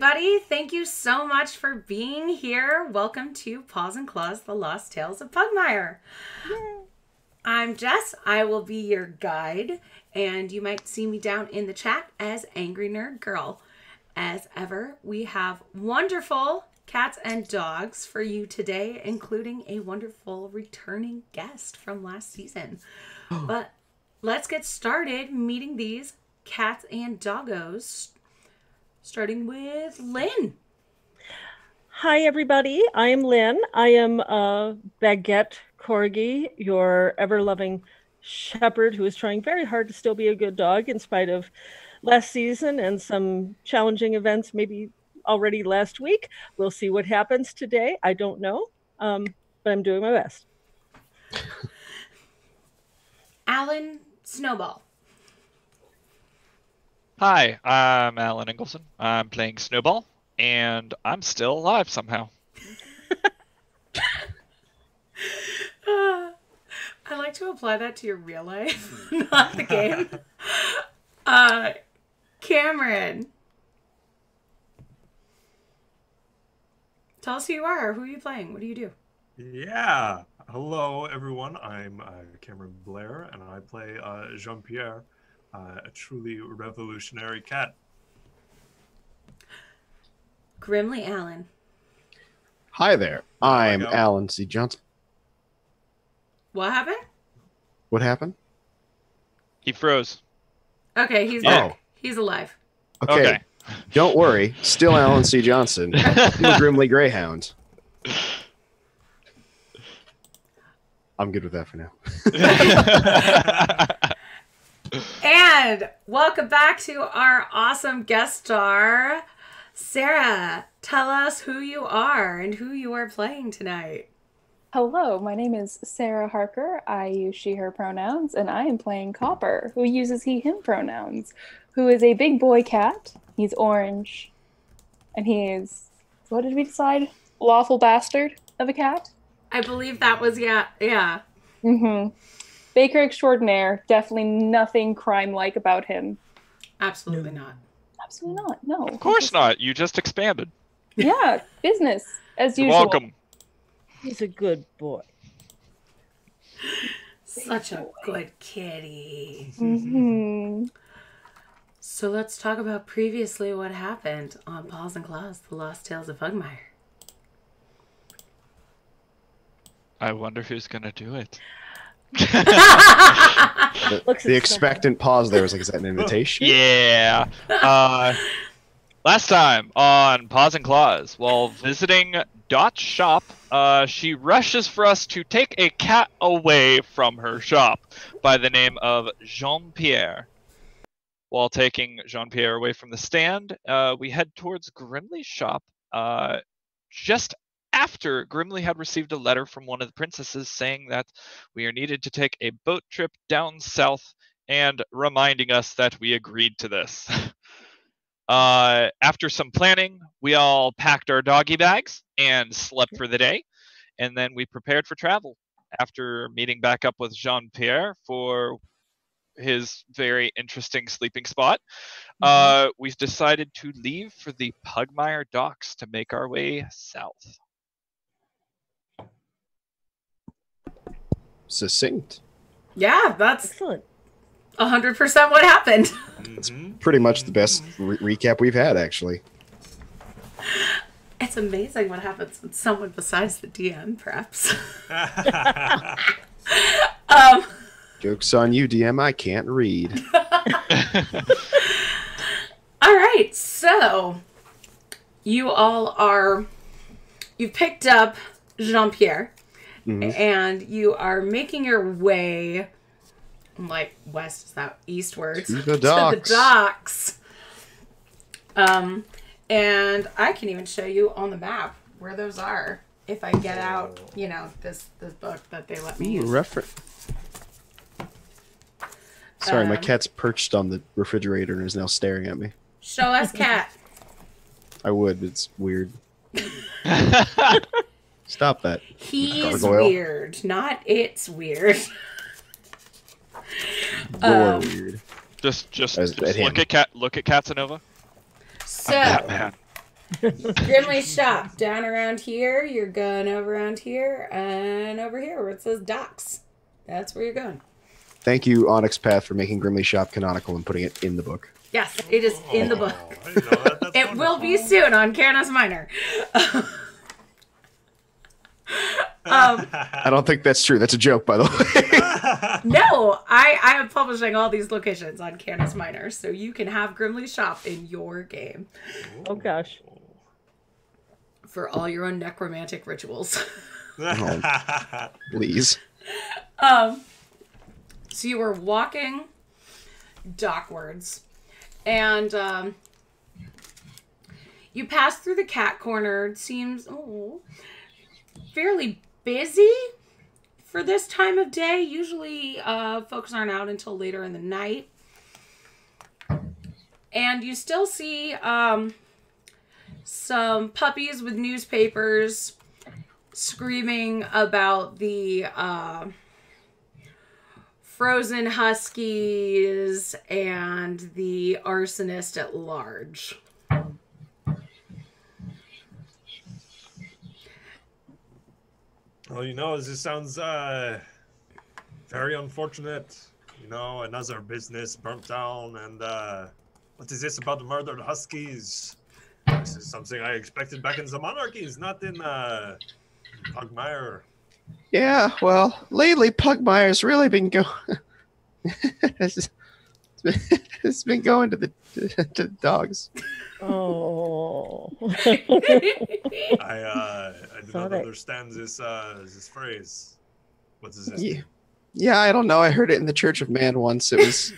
everybody. Thank you so much for being here. Welcome to Paws and Claws, The Lost Tales of Pugmire. Yay. I'm Jess. I will be your guide, and you might see me down in the chat as Angry Nerd Girl. As ever, we have wonderful cats and dogs for you today, including a wonderful returning guest from last season. But let's get started meeting these cats and doggos, starting with Lynn. Hi, everybody. I'm Lynn. I am a Baguette Corgi, your ever-loving shepherd who is trying very hard to still be a good dog in spite of last season and some challenging events maybe already last week. We'll see what happens today. I don't know, but I'm doing my best. Alan Snowball. Hi, I'm Alan Ingleson. I'm playing Snowball, and I'm still alive somehow. I like to apply that to your real life, not the game. Cameron. Tell us who you are. Who are you playing? What do you do? Yeah. Hello, everyone. I'm Cameron Blair, and I play Jean-Pierre, a truly revolutionary cat. Grimly Allen. Hi there. I'm Alan C. Johnson. What happened? What happened? He froze. Okay, he's back. He's alive. Okay. Don't worry. Still Alan C. Johnson. I'm a Grimly Greyhound. I'm good with that for now. And welcome back to our awesome guest star, Sarah. Tell us who you are and who you are playing tonight. Hello, my name is Sarah Harker. I use she, her pronouns, and I am playing Copper, who uses he, him pronouns, who is a big boy cat. He's orange, and he is, what did we decide? Lawful bastard of a cat? I believe that was, yeah. Mm-hmm. Baker extraordinaire. Definitely nothing crime-like about him. Absolutely not. Absolutely not, no. Of course not. You just expanded. Yeah, business, as You're usual. welcome. He's a good boy. Such a good kitty. Mm-hmm. So let's talk about previously what happened on Paws and Claws, The Lost Tales of Pugmire. I wonder who's going to do it. The expectant pause there was like, is that an invitation? Yeah. Last time on Paws and Claws, while visiting Dot's shop, she rushes for us to take a cat away from her shop by the name of Jean-Pierre. While taking Jean-Pierre away from the stand, we head towards Grimly's shop just after Grimly had received a letter from one of the princesses saying that we are needed to take a boat trip down south and reminding us that we agreed to this. After some planning, we all packed our doggy bags and slept for the day, and then we prepared for travel. After meeting back up with Jean-Pierre for his very interesting sleeping spot, we decided to leave for the Pugmire docks to make our way south. Succinct. Yeah, that's Excellent. 100% what happened. It's pretty much the best recap we've had, actually. It's amazing what happens when someone besides the DM preps. Joke's on you, DM. I can't read. All right, so you've picked up Jean-Pierre, and you are making your way, like, west, is that eastwards? To the docks. To the docks. And I can even show you on the map where those are if I get out, you know, this book that they let me use. Reference. Sorry, my cat's perched on the refrigerator and is now staring at me. Show us, cat. I would, but it's weird. Stop that. He's Gargoyle. weird, not it's weird. You're weird. Just Look look at Casanova. So, Batman. Grimley's shop. Down around here, you're going over around here, and over here where it says docks. That's where you're going. Thank you, Onyx Path, for making Grimley Shop canonical and putting it in the book. Yes, it is in the book. I didn't know that. That's It will be soon on Canis Minor. I don't think that's true. That's a joke, by the way. No, I am publishing all these locations on Canis Minor, so you can have Grimley's shop in your game Oh gosh. for all your own necromantic rituals. Please. So you were walking dockwards, and you pass through the cat corner. It seems fairly busy for this time of day. Usually folks aren't out until later in the night. And you still see some puppies with newspapers screaming about the frozen huskies and the arsonist at large. Well, this sounds very unfortunate. Another business burnt down, and what is this about the murdered huskies? This is something I expected back in the monarchies, not in Pugmire. Yeah, well, lately Pugmire's really been going. It's been going to the dogs. Oh. I do not understand this phrase. What is this? Yeah, I don't know. I heard it in the Church of Man once. It was.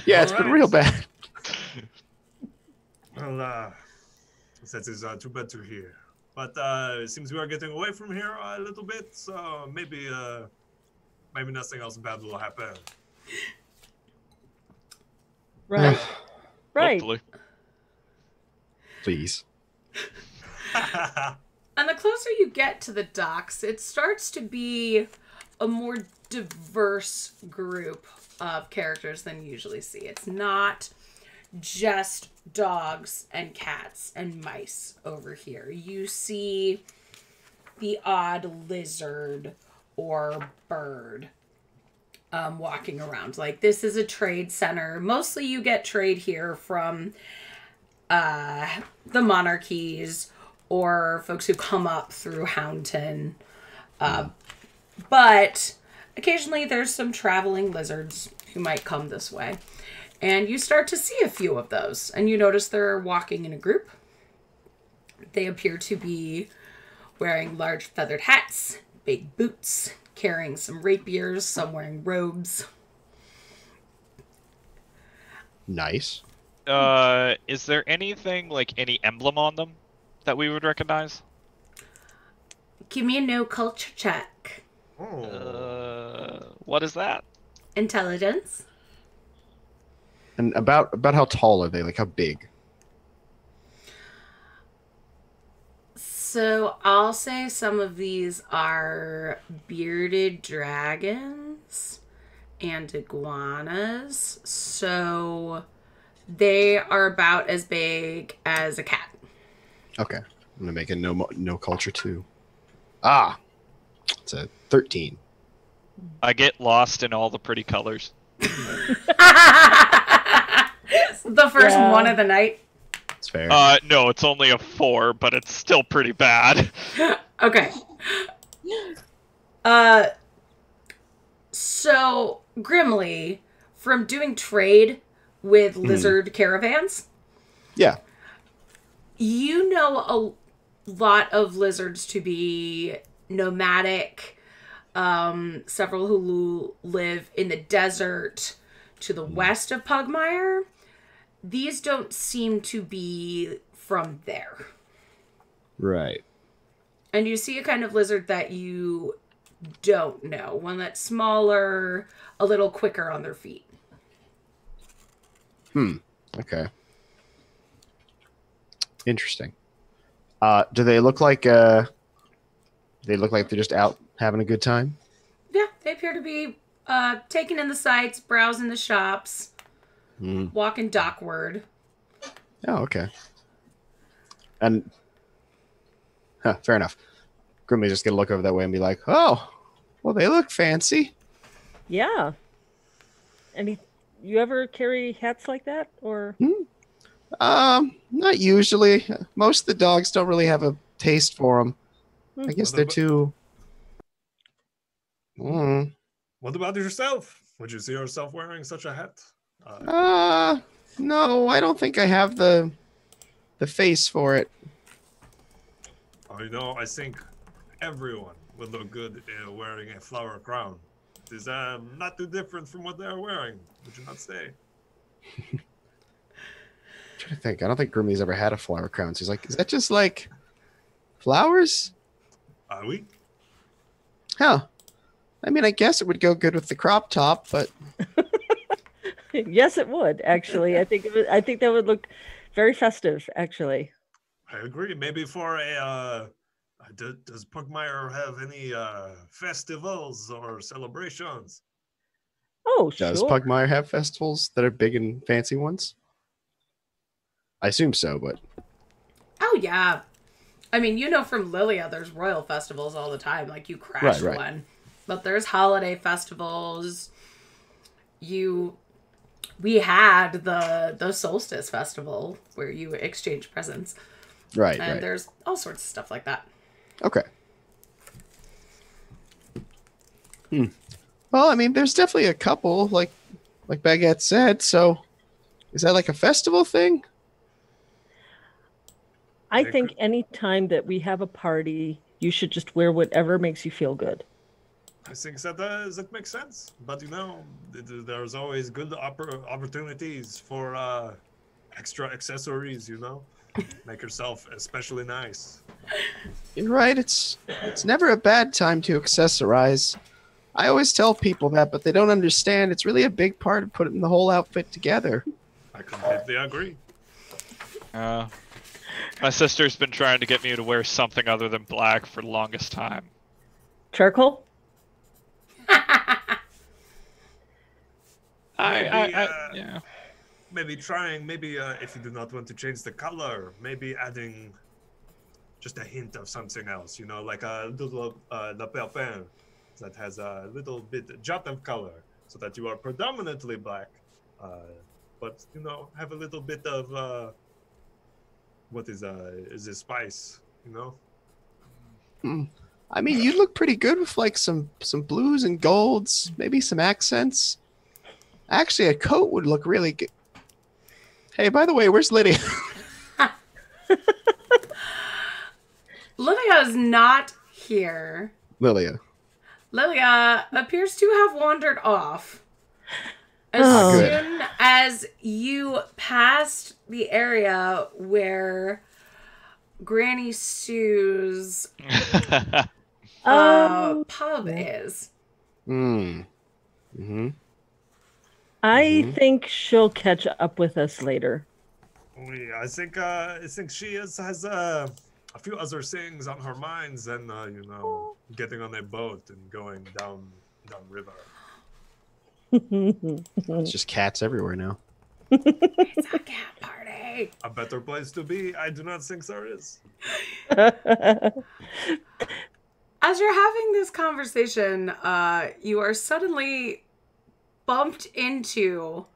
Yeah, it's been real bad. Well, that is too bad to hear. But it seems we are getting away from here a little bit, so maybe nothing else bad will happen. Right. Right. Hopefully. Please. And the closer you get to the docks, it starts to be a more diverse group of characters than you usually see. It's not just dogs and cats and mice over here. You see the odd lizard or bird walking around. Like, this is a trade center. Mostly you get trade here from the monarchies or folks who come up through Houndton. But occasionally there's some traveling lizards who might come this way. And you start to see a few of those. And you notice they're walking in a group. They appear to be wearing large feathered hats, big boots, carrying some rapiers, some wearing robes. Nice. Is there anything, like any emblem on them that we would recognize? Give me a no culture check. What is that? Intelligence. And about how tall are they? Like, how big? So I'll say some of these are bearded dragons and iguanas. So they are about as big as a cat. Okay. I'm going to make a no culture too. Ah. It's a 13. I get lost in all the pretty colors. The first one of the night. It's fair. No, it's only a 4, but it's still pretty bad. Okay. So Grimly, from doing trade with lizard caravans, yeah, you know a lot of lizards to be nomadic. Several who live in the desert to the west of Pugmire. These don't seem to be from there. right. And you see a kind of lizard that you don't know. One that's smaller, a little quicker on their feet. Okay. Interesting. Do they look like they're just out having a good time? Yeah, they appear to be taking in the sights, browsing the shops, walking dockward. Oh, okay. And fair enough. Grimly's just gonna look over that way and be like, "Oh, well, they look fancy." Yeah. You ever carry hats like that, or? Not usually. Most of the dogs don't really have a taste for them. I guess they're too. What about yourself? Would you see yourself wearing such a hat? No, I don't think I have the face for it. I think everyone would look good wearing a flower crown. It is not too different from what they are wearing. Would you not say? I'm trying to think. I don't think Grimly's ever had a flower crown. So he's like, "Is that just like flowers?" Oui. Huh. I mean, I guess it would go good with the crop top, but Yes, it would actually. I think that would look very festive, actually. I agree. Maybe for a does Pugmire have any festivals or celebrations? Oh, does sure. Pugmire have festivals that are big and fancy ones? I assume so, but Oh, yeah. I mean, from Lilia, there's royal festivals all the time. Like, you crash Right. one. But there's holiday festivals. We had the Solstice Festival where you exchange presents. Right. And there's all sorts of stuff like that. Okay. Well, I mean, there's definitely a couple, like Baguette said. So, is that like a festival thing? I think any time that we have a party, you should just wear whatever makes you feel good. I think that makes sense. But there's always good opportunities for extra accessories. Make yourself especially nice. You're right. It's never a bad time to accessorize. I always tell people that, but they don't understand. It's really a big part of putting the whole outfit together. I completely agree. My sister's been trying to get me to wear something other than black for the longest time. Charcoal? Yeah. Maybe if you do not want to change the color, maybe adding just a hint of something else, like a little La Perpin that has a little bit jot of color, so that you are predominantly black, but have a little bit of what is a spice, I mean, you look pretty good with like some blues and golds, maybe some accents. Actually, a coat would look really good. Hey, by the way, where's Lydia? Lilia is not here. Lilia appears to have wandered off. As soon as you passed the area where Granny Sue's pub is. I think she'll catch up with us later. I think she has a few other things on her minds than getting on a boat and going down river. It's just cats everywhere now. It's a cat party. A better place to be? I do not think there is. As you're having this conversation, you are suddenly bumped into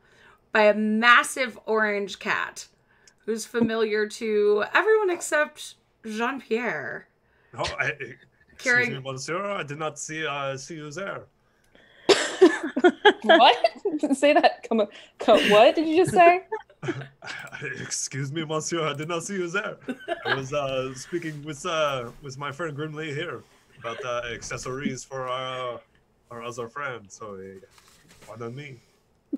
by a massive orange cat who's familiar to everyone except Jean-Pierre. Oh, excuse me, monsieur. I did not see you there. What? Say that. Come on. What did you just say? Excuse me, monsieur. I did not see you there. I was speaking with my friend Grimly here about accessories for our other friend. So, pardon me.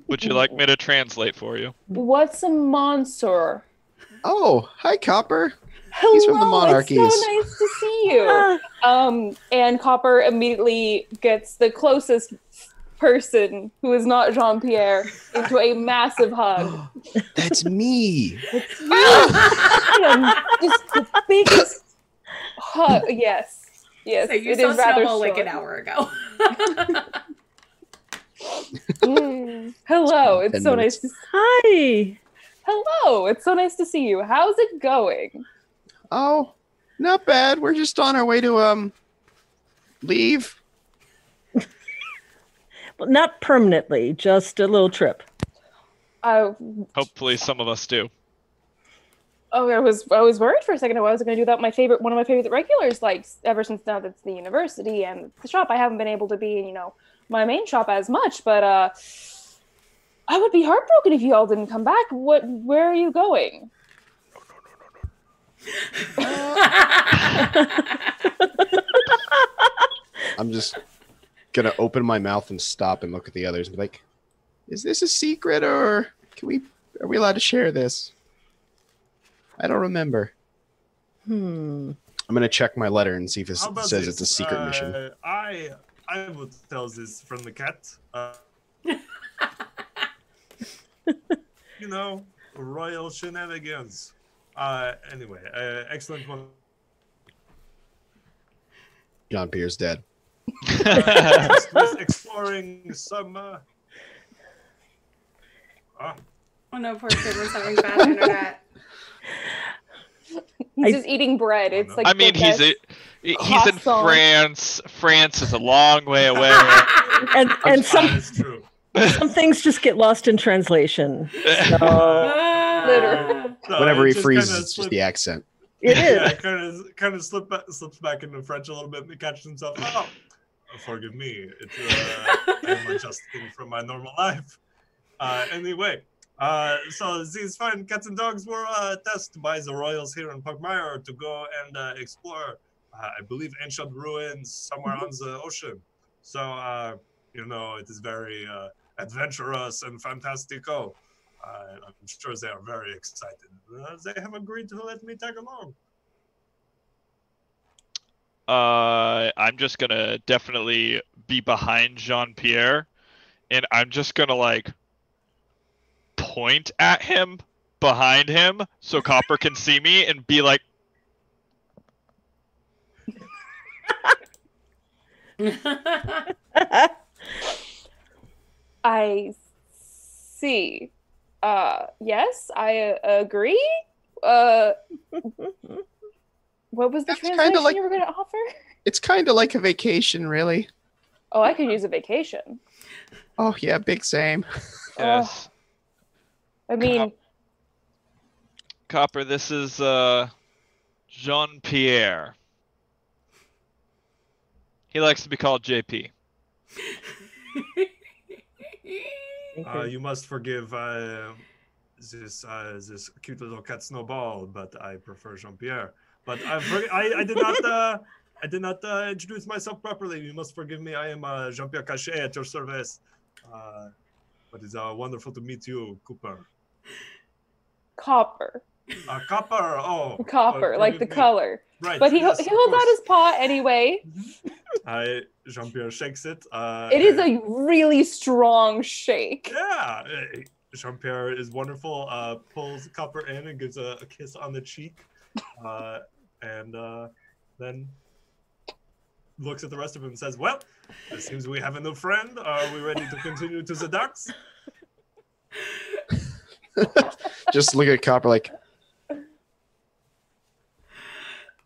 Would you like me to translate for you? What's a monster? Oh, hi, Copper. Hello, He's from the Monarchies. It's so nice to see you. And Copper immediately gets the closest person who is not Jean-Pierre into a massive hug. That's me. It's just the biggest hug. Yes. So you it saw is rather Snowball like short. an hour ago. Hello, it's so nice to see Hi. Hello, it's so nice to see you. How's it going? Oh, not bad. We're just on our way to leave. Well, not permanently, just a little trip. Hopefully some of us do. Oh, I was worried for a second. I wasn't going to do that. One of my favorite regulars, like ever since now that's the university and the shop. I haven't been able to be in, my main shop as much. But I would be heartbroken if you all didn't come back. Where are you going? I'm just gonna open my mouth and stop and look at the others and be like, "Is this a secret, or are we allowed to share this?" I don't remember. I'm gonna check my letter and see if it says it's a secret mission. I would tell this from the cat. Royal shenanigans. Anyway, excellent one. Jean-Pierre's dead. Just exploring some. Oh no, poor kid was having bad internet. He's just eating bread. It's like he's in France. France is a long way away. and some true. Some things just get lost in translation. So, literally. Whenever he freezes, it's just the accent. it is. Yeah, kind of slips back into French a little bit and catches himself. Oh, forgive me. It's I'm adjusting from my normal life. Anyway. So these fine cats and dogs were tested by the royals here in Pugmire to go and explore, I believe, ancient ruins somewhere on the ocean. So, it is very adventurous and fantastico. I'm sure they are very excited. They have agreed to let me tag along. I'm just gonna definitely be behind Jean-Pierre, and I'm just gonna point at him behind him so Copper can see me and be like, I see. Yes, I agree. What was the That's translation kinda like- you were going to offer? It's kind of like a vacation, really. Oh, I could use a vacation. Oh, yeah, big same. yes. I mean, Copper, this is Jean-Pierre. He likes to be called JP. You must forgive this cute little cat Snowball, but I prefer Jean-Pierre. But I did not introduce myself properly. You must forgive me. I am Jean-Pierre Cachet at your service. But it's wonderful to meet you, Cooper. copper. Copper. Oh, Copper, like the me. color. Right. But he yes, holds of out course. his paw anyway. Jean-Pierre shakes it. It is a really strong shake. Yeah. Jean-Pierre is wonderful. Pulls Copper in and gives a kiss on the cheek. And then looks at the rest of him and says, well, it seems we have a new friend. Are we ready to continue to the docks? Just look at Copper like,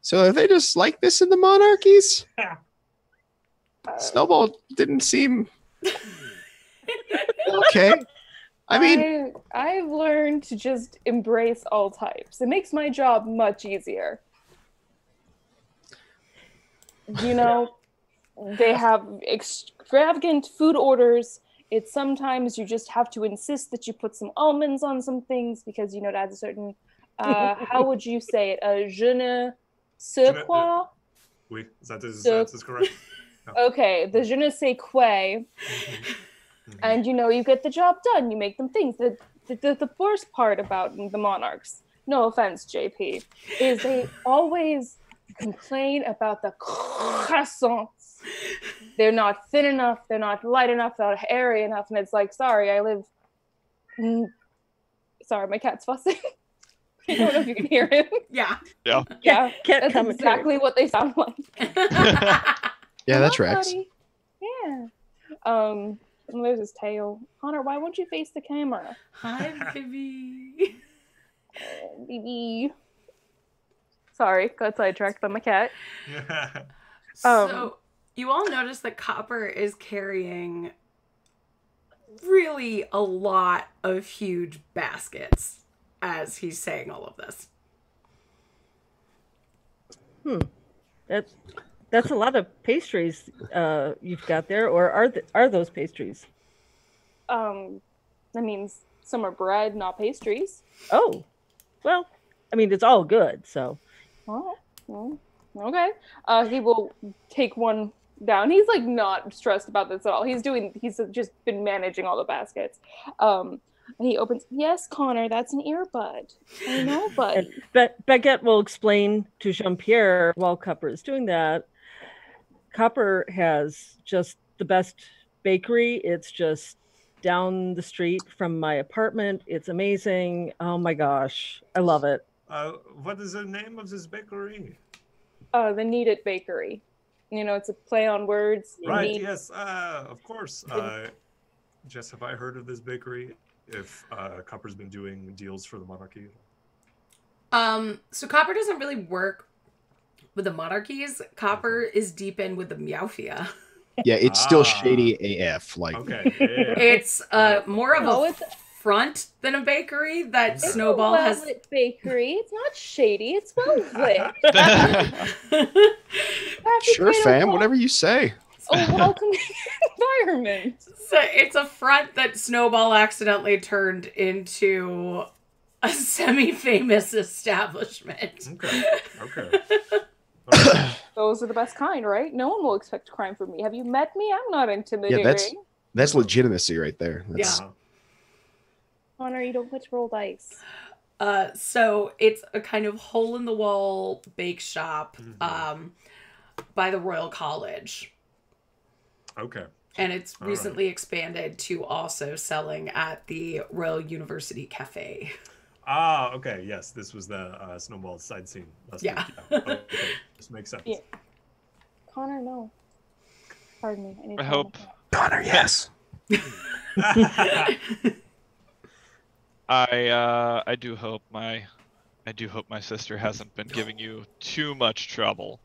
so are they just like this in the monarchies? Snowball didn't seem okay. I mean, I've learned to just embrace all types. It makes my job much easier. They have extravagant food orders. It's sometimes you just have to insist that you put some almonds on some things because, it adds a certain, how would you say it? Je ne sais quoi? Oui, that is correct. No. Okay, the je ne sais quoi. And, you get the job done. You make them things. The worst part about the monarchs, no offense, JP, is they always complain about the croissants. They're not thin enough. They're not light enough. They're not airy enough. And it's like, sorry, sorry, my cat's fussing. I don't know if you can hear him. Yeah. Yeah. Yeah, Cat that's coming exactly what they sound like. yeah, that's Hello, Rex. buddy. Yeah. And there's his tail. Connor, why won't you face the camera? Hi, baby. Baby. Sorry, got sidetracked by my cat. So you all notice that Copper is carrying really a lot of huge baskets as he's saying all of this. That's a lot of pastries you've got there, or are those pastries? That means some are bread, not pastries. Oh, well, I mean, it's all good, so. Oh, well, okay. He will take one down. He's like not stressed about this at all. He's just been managing all the baskets. And he opens, yes, Connor, that's an earbud. I know, but Baguette will explain to Jean-Pierre while Copper is doing that. Copper has just the best bakery. It's just down the street from my apartment. It's amazing. Oh my gosh. I love it. What is the name of this bakery? The Need It Bakery. You know, it's a play on words. Right, yes, of course. Jess, have I heard of this bakery? If Copper's been doing deals for the monarchy? So Copper doesn't really work with the monarchies. Copper is deep in with the Meowfia. Yeah, it's still shady AF. Like, okay, yeah. It's more of a front than a bakery that Snowball has. It's a well-lit bakery. It's not shady. It's well lit. Sure, fam. Whatever you say. A welcoming environment. So it's a front that Snowball accidentally turned into a semi-famous establishment. Okay. Those are the best kind, right? No one will expect crime from me. Have you met me? I'm not intimidating. Yeah, that's legitimacy right there. That's... Yeah. Connor, you don't touch rolled dice. So it's a kind of hole-in-the-wall bake shop by the Royal College. Okay. And it's recently expanded to also selling at the Royal University Cafe. Ah, okay. Yes, this was the Snowball side scene last week. Yeah. Okay. This makes sense. Yeah. Connor, no. Pardon me. I hope. Connor, yes. I do hope my sister hasn't been giving you too much trouble.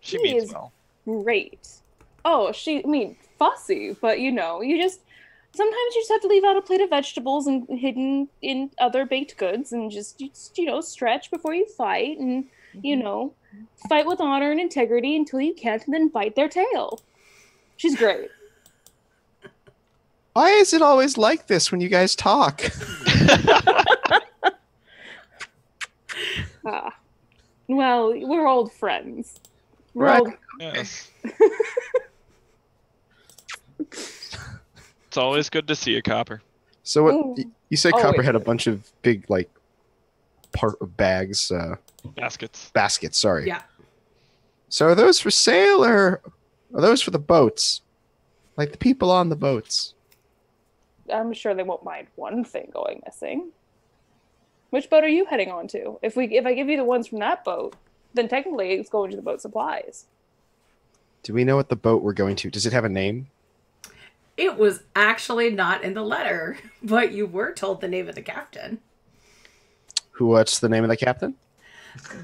She means well. Great. Oh, fussy, but sometimes you just have to leave out a plate of vegetables and hidden in other baked goods and just stretch before you fight and, fight with honor and integrity until you can't and then bite their tail. She's great. Why is it always like this when you guys talk? Well, we're old friends. Right. Yes. It's always good to see you, Copper. So what you said? Copper had a bunch of big bags. Baskets. Sorry. Yeah. So are those for sale or are those for the boats? Like the people on the boats? I'm sure they won't mind one thing going missing. Which boat are you heading on to? If I give you the ones from that boat, then technically it's going to the boat supplies. Do we know what the boat we're going to? Does it have a name? It was actually not in the letter, but you were told the name of the captain. What's the name of the captain?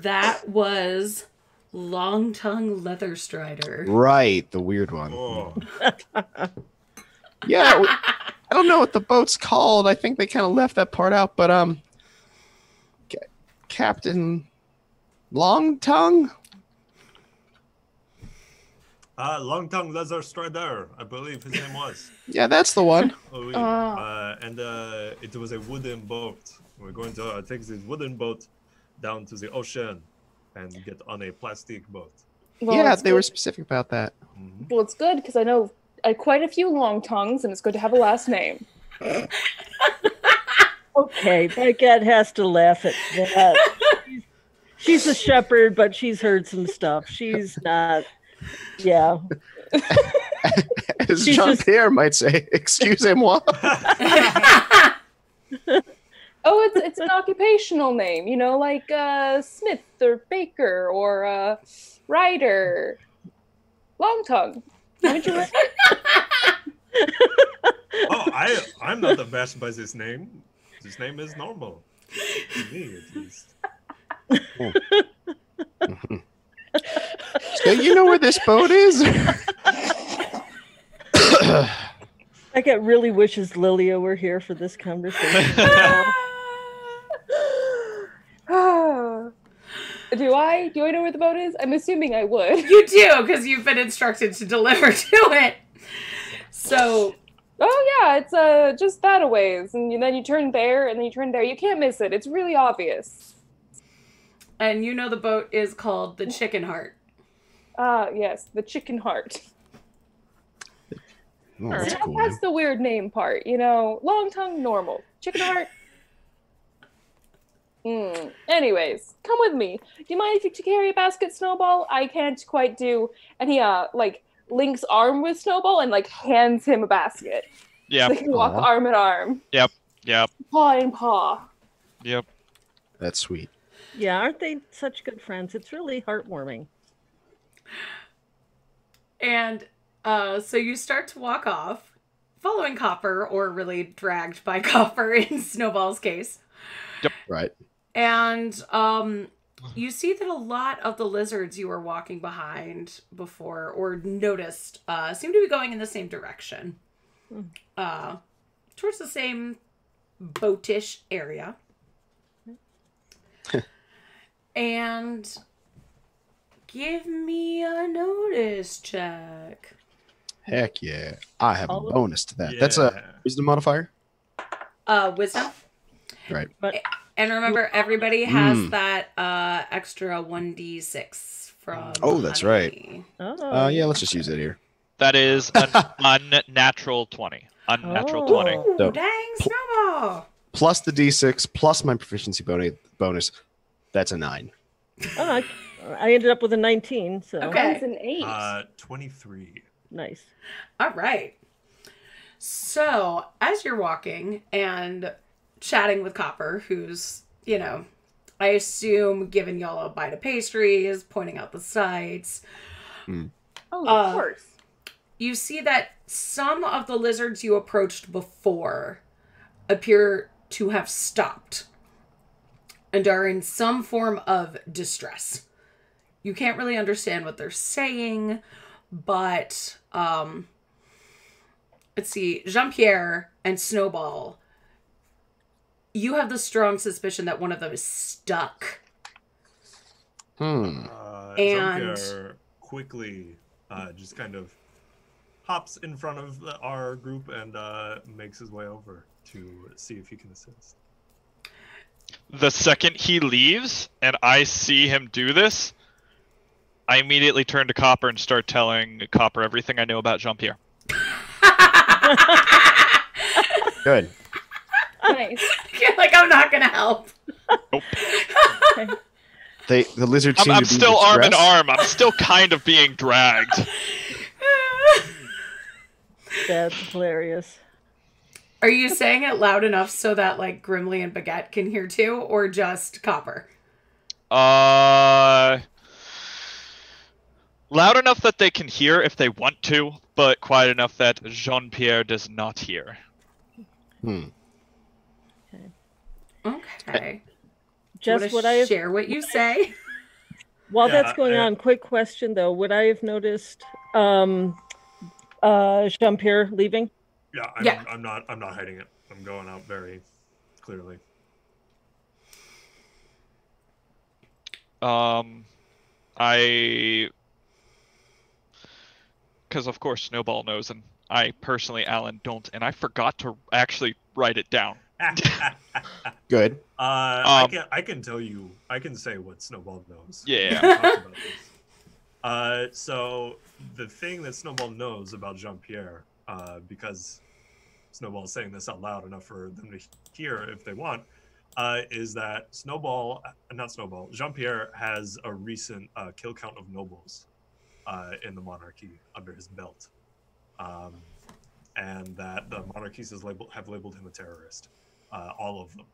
That was Long Tongue Leather Strider. Right, the weird one. Oh. Yeah, I don't know what the boat's called. I think they kind of left that part out, but Captain Long Tongue? Long Tongue Leather Strider, I believe his name was. Yeah, that's the one. Oh, and it was a wooden boat. We're going to take this wooden boat down to the ocean and get on a plastic boat. Well, yeah, they were specific about that. Mm-hmm. Well, it's good because I know quite a few long tongues, and it's good to have a last name. Okay, Baguette has to laugh at that. She's a shepherd, but she's heard some stuff. She's not. Yeah. As Jean-Pierre might say, excusez-moi. Oh, it's an occupational name, like Smith or Baker or Ryder. Long Tongue. Haven't you heard it? Oh, I'm not abashed by this name. His name is normal. To me, at least. So you know where this boat is? Beckett really wishes Lilia were here for this conversation. Do I know where the boat is? I'm assuming I would. You do, because you've been instructed to deliver to it. So, Oh yeah, it's just that a ways, and then you turn there, and then you turn there. You can't miss it. It's really obvious. and you know the boat is called the Chicken Heart. Yes, the Chicken Heart. Oh, that's cool. That's the weird name part, you know. Long tongue, normal. Chicken Heart. Anyways, come with me. Do you mind if you carry a basket, Snowball? I can't quite do. And he like links arm with Snowball and like hands him a basket. Yep. So they can walk arm in arm. Yep. Paw in paw. Yep. That's sweet. Yeah, aren't they such good friends? It's really heartwarming. And so you start to walk off, following Copper, or really dragged by Copper in Snowball's case. Yep. Right. And you see that a lot of the lizards you were walking behind before, or noticed, seem to be going in the same direction. Towards the same boatish area. And give me a notice check. Heck yeah. I have a bonus to that. Yeah. That's a wisdom modifier? Wisdom. Right. But And remember, everybody has that extra 1d6 from Oh, that's Honey. oh, Yeah, let's just use it here. That is an unnatural 20. Unnatural 20. Ooh, So, dang, Snowball! Plus the d6, plus my proficiency bonus. That's a 9. Oh, I ended up with a 19, so Okay. Mine's an 8. 23. nice. All right. So, as you're walking and chatting with Copper, who's, you know, I assume giving y'all a bite of pastries, pointing out the sights, Oh, of course. you see that some of the lizards you approached before appear to have stopped and are in some form of distress. You can't really understand what they're saying, but let's see, Jean-Pierre and Snowball, you have the strong suspicion that one of them is stuck. And Jean-Pierre quickly just kind of hops in front of our group and makes his way over to see if he can assist. The second he leaves and I see him do this, I immediately turn to Copper and start telling Copper everything I know about Jean-Pierre. Good. Nice. Like, I'm not gonna help. Nope. The lizards seem I'm to be still arm in distressed. arm. I'm still kind of being dragged. That's hilarious. Are you saying it loud enough so that, like, Grimly and Baguette can hear too, or just Copper? Loud enough that they can hear if they want to, but quiet enough that Jean-Pierre does not hear. Okay. Just would what I have, share what you say? while Yeah, that's going on, quick question though. Would I have noticed Jean-Pierre leaving? Yeah, I'm not hiding it. I'm going out very clearly. Because of course Snowball knows, and I personally, Alan, don't, and I forgot to actually write it down. Good. I can tell you. I can say what Snowball knows. Yeah. We talked about this. So the thing that Snowball knows about Jean-Pierre, because Snowball is saying this out loud enough for them to hear if they want, is that Jean-Pierre has a recent kill count of nobles in the monarchy under his belt, and that the monarchies have labeled him a terrorist, all of them.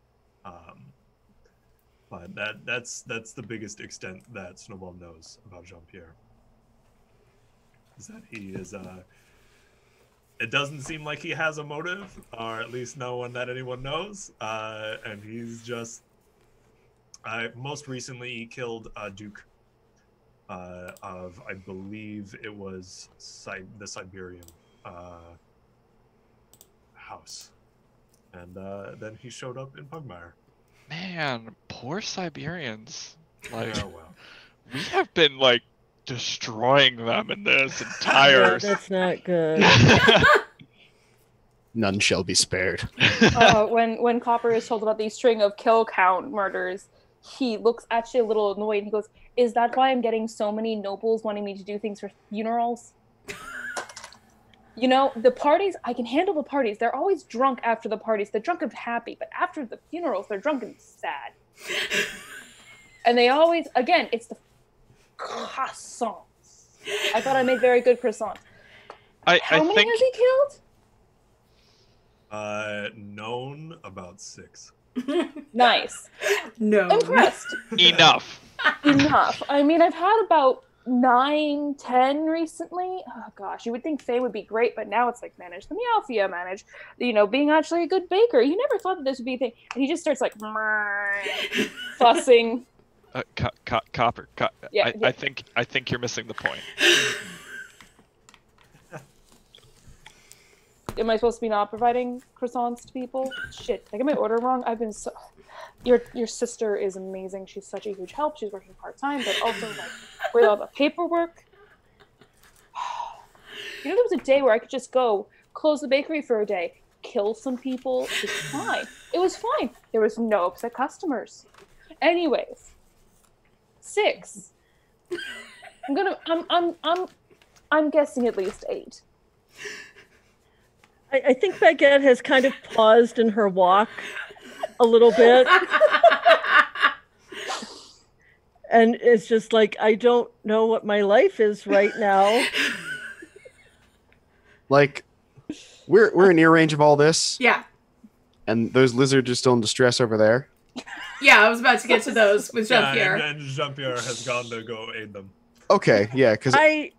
But that's the biggest extent that Snowball knows about Jean-Pierre. Is that he is It doesn't seem like he has a motive, or at least no one that anyone knows. And he's just... most recently, he killed a Duke of, I believe it was the Siberian house. And then he showed up in Pugmire. Man, poor Siberians. Like, Oh, well. we have been, like, destroying them in this entire... Yeah, that's not good. None shall be spared. When Copper is told about the string of kill count murders, he looks actually a little annoyed. He goes, "Is that why I'm getting so many nobles wanting me to do things for funerals? You know, the parties, I can handle the parties. They're always drunk after the parties. They're drunk and happy, but after the funerals, they're drunk and sad. And they always, again, it's the croissants. I thought I made very good croissants. How many has he killed? Known about 6. Nice. No. Impressed. Enough. Enough. I mean, I've had about 9, 10 recently. Oh gosh, you would think Faye would be great, but now it's like manage the Meowthea, manage, being actually a good baker. You never thought that this would be a thing. And he just starts like fussing. Copper. Yeah, I think you're missing the point. Am I supposed to be not providing croissants to people? Shit, did I get my order wrong? I've been so... Your sister is amazing. She's such a huge help. She's working part-time, but also, like, with all the paperwork. You know, there was a day where I could just go, close the bakery for a day, kill some people. It was fine. It was fine. There was no upset customers. Anyways. 6. I'm guessing at least 8. I think Baguette has kind of paused in her walk a little bit. And it's just like, I don't know what my life is right now. Like, we're in ear range of all this. Yeah. And those lizards are still in distress over there. Yeah, I was about to get to those with Jean-Pierre. And Jean-Pierre has gone to go aid them. Okay, yeah, because I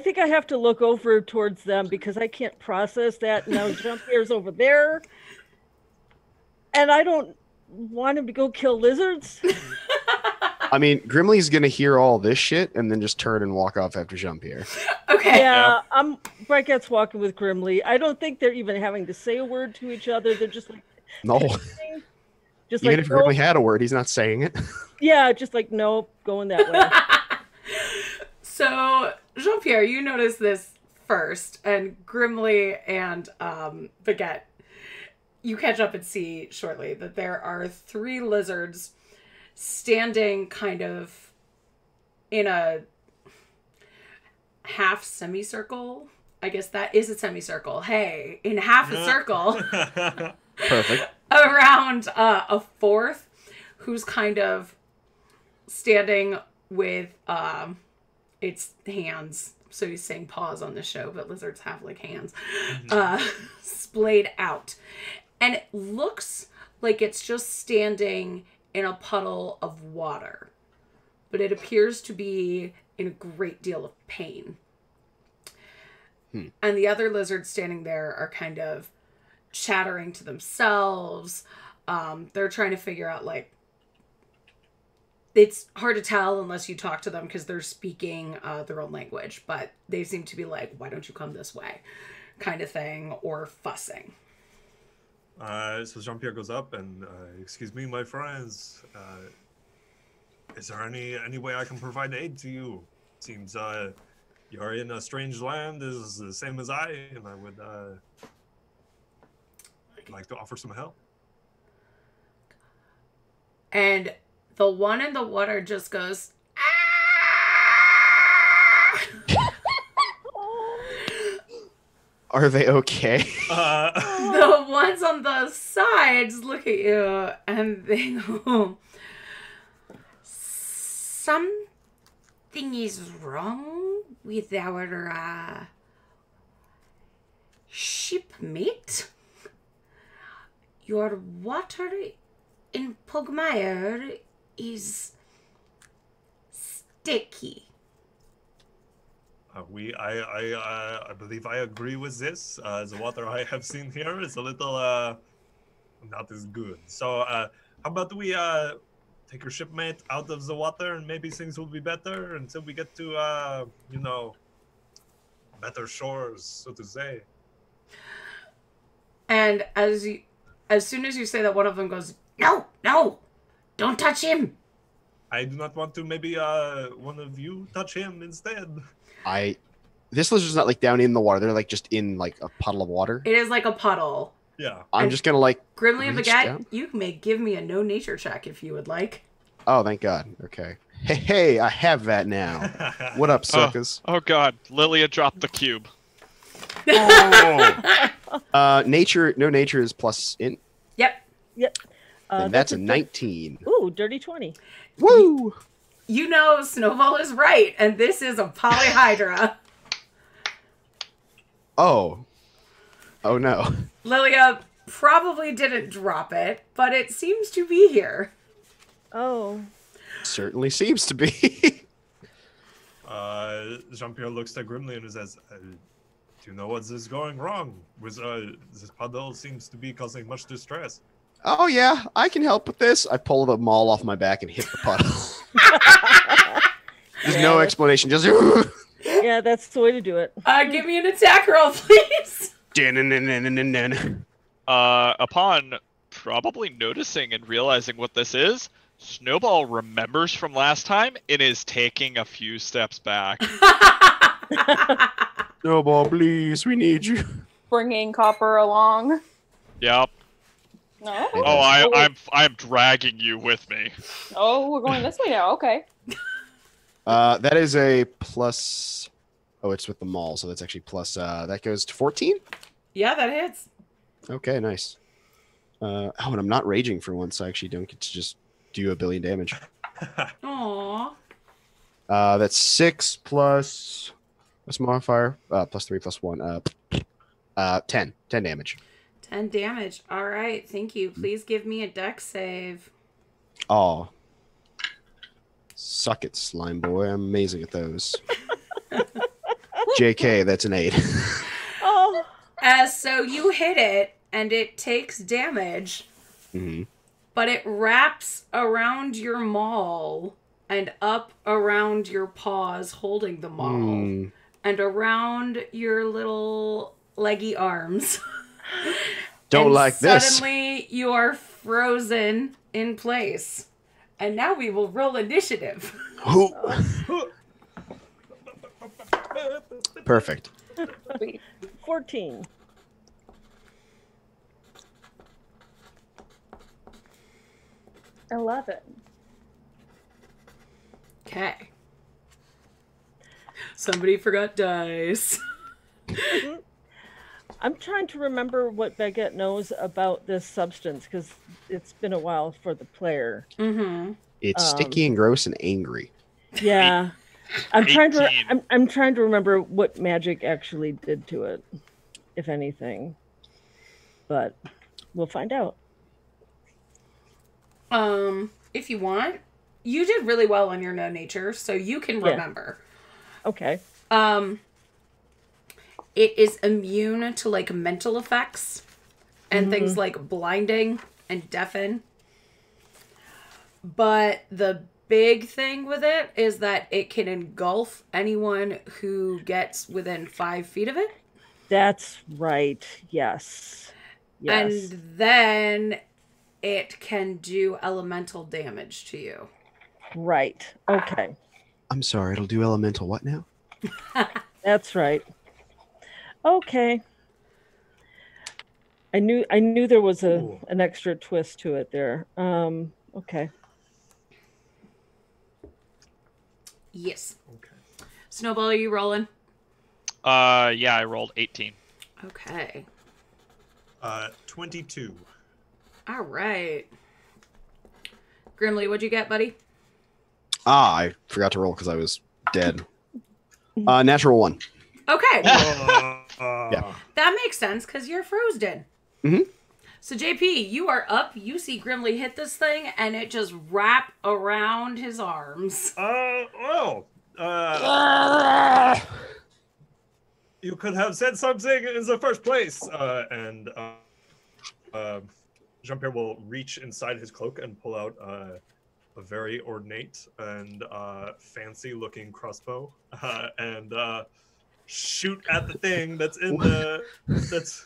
think I have to look over towards them because I can't process that. Now Jean-Pierre's over there. And I don't want him to go kill lizards. I mean, Grimly's gonna hear all this shit and then just turn and walk off after Jean-Pierre. Okay. Yeah, Baguette's walking with Grimly. I don't think they're even having to say a word to each other. They're just like... No. Just Even like, if Grimly had a word, he's not saying it. Yeah, just like, nope, going that way. So, Jean-Pierre, you notice this first, and Grimly and Baguette, you catch up and see shortly that there are 3 lizards standing kind of in a half semicircle. I guess that is a semicircle. Hey, in half a circle. Perfect. Around a 4th who's kind of standing with its hands. So he's saying paws on the show, but lizards have like hands. Splayed out. And it looks like it's just standing in a puddle of water. But it appears to be in a great deal of pain. And the other lizards standing there are kind of chattering to themselves. They're trying to figure out, like, it's hard to tell unless you talk to them because they're speaking their own language, but they seem to be like, why don't you come this way, kind of thing, or fussing. So Jean-Pierre goes up and, excuse me, my friends, is there any way I can provide aid to you? Seems you're in a strange land, is the same as I, and I would like to offer some help. And the one in the water just goes, Are they okay? The ones on the sides look at you and they go, something is wrong with our shipmate. Your water in Pugmire is sticky. I believe I agree with this. The water I have seen here is a little not as good. So how about we take your shipmate out of the water and maybe things will be better until we get to you know, better shores, so to say. And as soon as you say that, one of them goes, "No, no, don't touch him." I do not want to. Maybe one of you touch him instead. This lizard's not like down in the water. They're like just in like a puddle of water. It is like a puddle. Yeah. I'm just gonna like Grimly and reach Baguette, down. you may give me a no nature check if you would like. Oh, thank God. Okay. Hey, I have that now. What up, suckers? Oh god, Lilia dropped the cube. Nature, no nature is plus int. Yep. Yep. And that's a 19. Ooh, dirty 20. Woo! You know Snowball is right, and this is a polyhydra. Oh. Oh no. Lilia probably didn't drop it, but it seems to be here. Oh. Certainly seems to be. Jean-Pierre looks at Grimly and says, "Do you know what is going wrong? With this puddle seems to be causing much distress." Oh yeah, I can help with this. I pull the maul off my back and hit the puddle. There's no explanation, just Yeah, that's the way to do it. Give me an attack roll, please. Upon probably noticing and realizing what this is, Snowball remembers from last time and is taking a few steps back. Snowball, please, we need you. Bringing Copper along. Yep. No. Oh, I'm dragging you with me. Oh, we're going this way now. Okay. That is a plus. Oh, it's with the maul, so that's actually plus. That goes to 14. Yeah, that hits. Okay, nice. Oh, and I'm not raging for once, so I actually don't get to just do a billion damage. Aww. That's 6 plus. What's my modifier? Plus 3 plus 1. 10. 10 damage. 10 damage. All right, thank you. Please give me a dex save. Aw. Suck it, slime boy. I'm amazing at those. JK, that's an 8. Oh. So you hit it, and it takes damage, Mm-hmm. but it wraps around your maul and up around your paws holding the maul, and around your little leggy arms. Don't and like this. Suddenly, you are frozen in place. And now we will roll initiative. Who? Perfect. Sweet. 14. 11. Okay. Somebody forgot dice. I'm trying to remember what Baguette knows about this substance because it's been a while for the player. Mm-hmm. It's sticky and gross and angry. Yeah. I'm trying to 18. I'm trying to remember what magic actually did to it, if anything. But we'll find out. If you want, you did really well on your no nature, so you can remember. Okay. It is immune to like mental effects and things like blinding and deafen. But the big thing with it is that it can engulf anyone who gets within 5 feet of it. That's right. Yes. Yes. And then it can do elemental damage to you. Right. Okay. I'm sorry, it'll do elemental what now? That's right. Okay. I knew there was an extra twist to it there. Okay. Yes. Okay. Snowball, are you rolling? Yeah, I rolled 18. Okay. 22. All right. Grimly, what'd you get, buddy? I forgot to roll because I was dead. Natural 1. Okay. Yeah. That makes sense because you're frozen. Mhm. So, JP, you are up. You see Grimly hit this thing, and it just wrapped around his arms. You could have said something in the first place. Jean-Pierre will reach inside his cloak and pull out a very ornate and fancy-looking crossbow and shoot at the thing that's in that's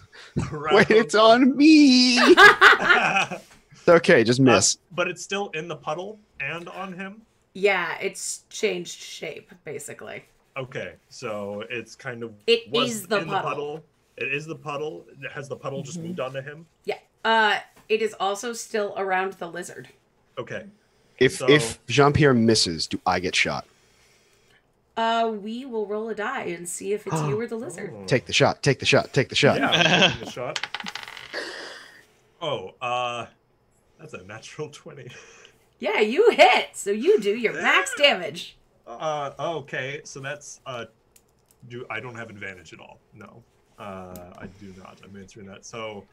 around. Wait, it's on me. It's okay, just miss. But it's still in the puddle and on him. Yeah, it's changed shape basically. Okay, so it's kind of It is the puddle. It is the puddle. Has the puddle just moved onto him? Yeah. It is also still around the lizard. Okay. If Jean-Pierre misses, do I get shot? We will roll a die and see if it's you or the lizard. Take the shot. Take the shot. Take the shot. Yeah, I'm taking the shot. Oh, that's a natural 20. Yeah, you hit, so you do your max damage. Okay, so that's I don't have advantage at all. No, I do not. I'm answering that. So,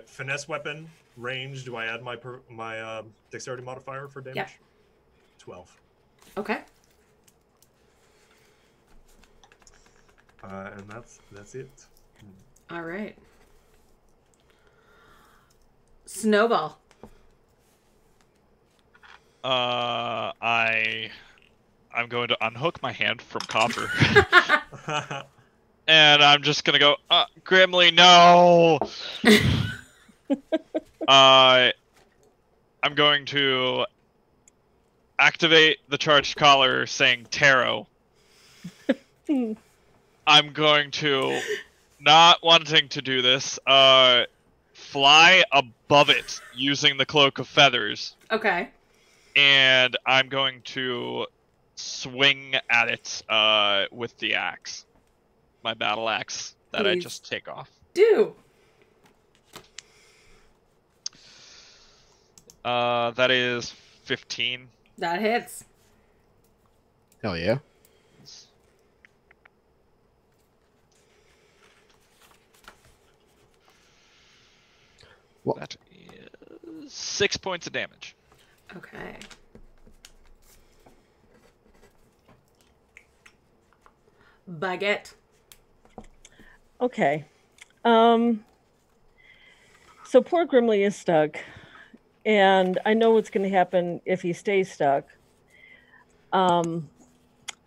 finesse weapon range. Do I add my dexterity modifier for damage? Yep. 12. Okay. And that's it. All right. Snowball. I'm going to unhook my hand from Copper. And I'm just gonna go, Grimly, no! I'm going to activate the charged collar saying Tarot. I'm going to, not wanting to do this, fly above it using the Cloak of Feathers. Okay. And I'm going to swing at it with the axe. My battle axe that I just take off. Do. That is 15. That hits. Hell yeah. What? That is 6 points of damage. Okay. Baguette. Okay. So poor Grimly is stuck, and I know what's going to happen if he stays stuck. I'm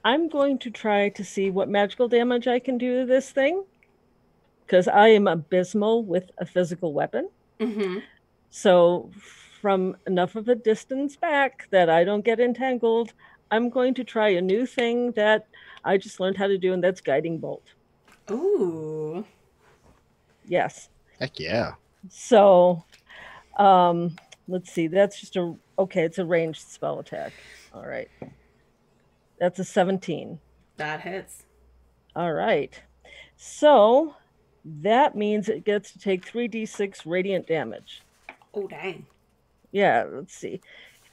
going to try to see what magical damage I can do to this thing, because I am abysmal with a physical weapon. Mm-hmm. So from enough of a distance back that I don't get entangled, I'm going to try a new thing that I just learned how to do, and that's Guiding Bolt. Ooh. Yes. Heck yeah. So, let's see. That's just it's a ranged spell attack. All right. That's a 17. That hits. All right. So that means it gets to take 3d6 radiant damage. Oh, dang. Yeah, let's see.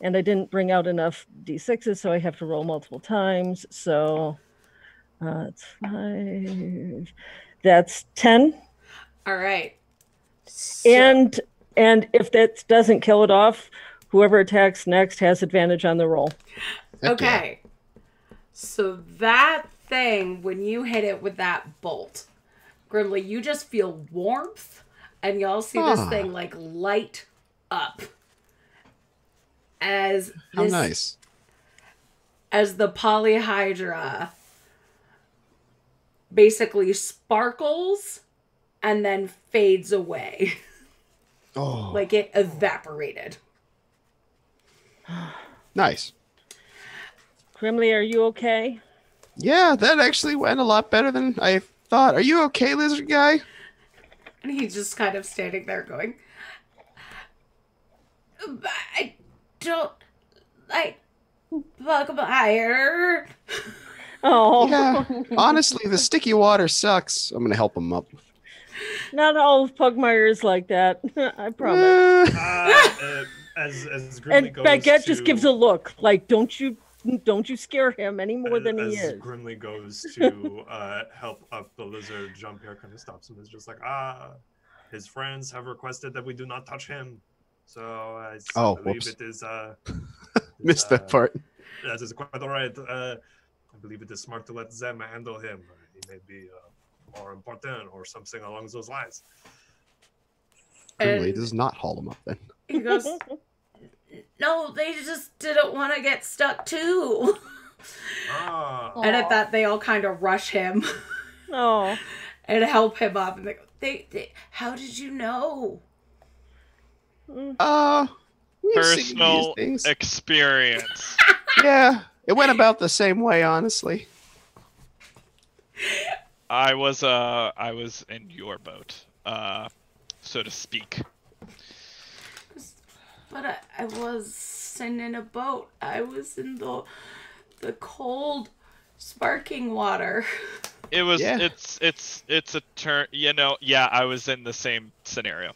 And I didn't bring out enough d6s, so I have to roll multiple times. So it's 5. That's 10. All right. So, And if that doesn't kill it off, whoever attacks next has advantage on the roll. Heck okay. So that thing, when you hit it with that bolt, Grimly, you just feel warmth, and y'all see this thing like light up as How nice. as the polyhydra basically sparkles and then fades away. Oh, Like it evaporated. nice. Grimly, are you okay? Yeah, that actually went a lot better than I thought. Are you okay, lizard guy? And he's just kind of standing there going, I don't like Pugmire. Oh, Yeah. Honestly, the sticky water sucks. I'm gonna help him up. not all of Pugmire is like that. I promise. Eh, As Grimly And goes Baguette to, just gives a look like, don't you scare him any more than he as is. Grimly goes to help up the lizard, Jean-Pierre kind of stops him. It's just like, his friends have requested that we do not touch him. So I believe whoops. it is. Missed that part. That is quite all right. I believe it is smart to let them handle him. He may be more important or something along those lines. Clearly And does not haul them up then. he goes, no, they just didn't want to get stuck too. Ah, And at that, they all kind of rush him Oh, and help him up. And they how did you know? We've seen Personal these things. experience. Yeah, it went about the same way, honestly. I was in your boat, so to speak. But I wasn't in a boat. I was in the cold, sparking water. It was. Yeah. It's a turn. You know. Yeah, I was in the same scenario.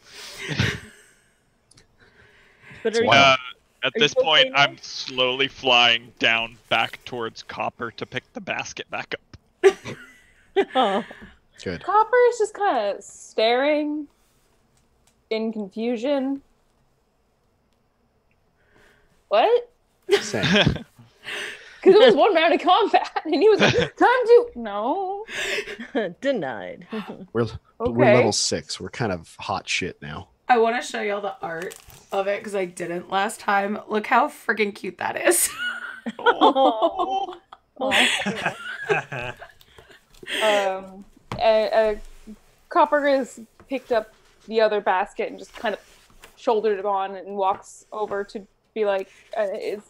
but are you, Wow. At you this okay point, now? I'm slowly flying down back towards Copper to pick the basket back up. oh, Good. Copper is just kind of staring in confusion. What? Same. Because it was one round of combat, and he was like, "Time to no." denied. We're Okay. level 6. We're kind of hot shit now. I want to show y'all the art of it because I didn't last time. Look how freaking cute that is. Oh. Copper has picked up the other basket and just kind of shouldered it on and walks over to be like, is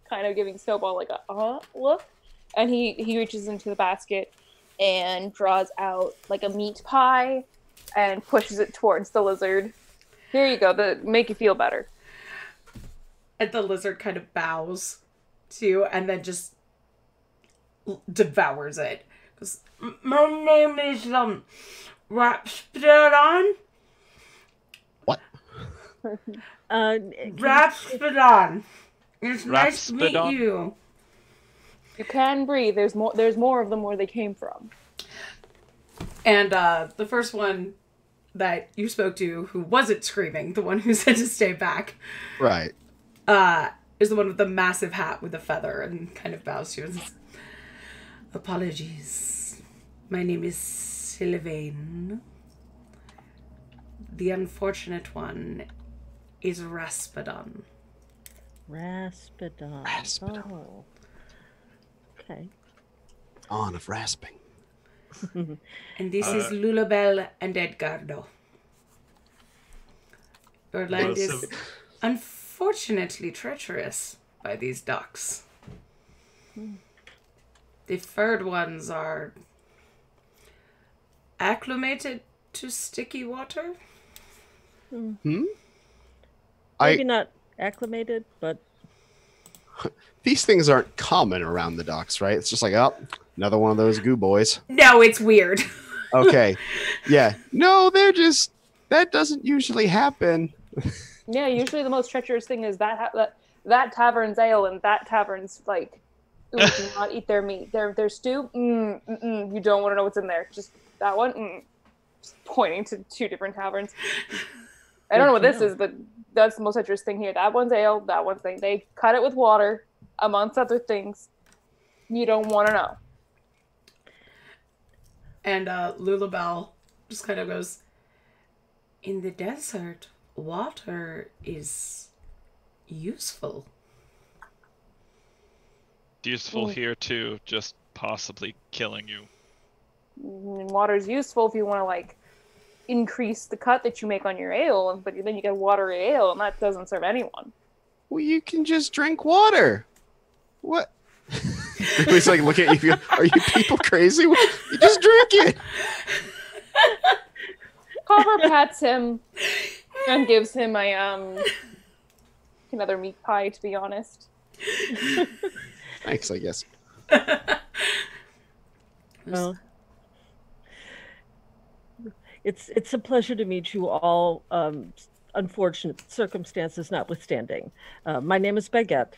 kind of giving Snowball like a look, and he reaches into the basket and draws out like a meat pie and pushes it towards the lizard. Here you go, to make you feel better. And the lizard kind of bows too, and then just devours it. Goes, my name is Rapspadon. What? Rapspadon. It's nice to meet Rapspadon? you. You can breathe. There's more of them where they came from. And the first one that you spoke to, who wasn't screaming, the one who said to stay back, Right. is the one with the massive hat with the feather and kind of bows to you and says, apologies. My name is Sylvain. The unfortunate one is Raspadon. Raspadon. Raspadon. Oh. Okay. On of rasping. And this is Lulabelle and Edgardo. Your land is unfortunately treacherous by these docks. The furred ones are acclimated to sticky water. Maybe not acclimated, but These things aren't common around the docks, right? It's just like, oh, another one of those goo boys. No, it's weird. Okay. Yeah. No, they're just, that doesn't usually happen. Yeah, usually the most treacherous thing is that tavern's ale and that tavern's like, ooh, do not eat their meat. Their stew, you don't want to know what's in there. Just that one, just pointing to two different taverns. I don't know what this is, but that's the most treacherous thing here. That one's ale, that one's thing. They cut it with water, amongst other things. You don't want to know. And Lulabelle just kind of goes, in the desert, water is useful. Useful here too, just possibly killing you. And water's useful if you want to like increase the cut that you make on your ale, but then you get watery ale, and that doesn't serve anyone. Well, you can just drink water. What? He's like, look at you. Are you people crazy? You just drink it. Copper pats him and gives him another meat pie, to be honest. Thanks, I guess. well, it's a pleasure to meet you all. Unfortunate circumstances notwithstanding. My name is Baguette.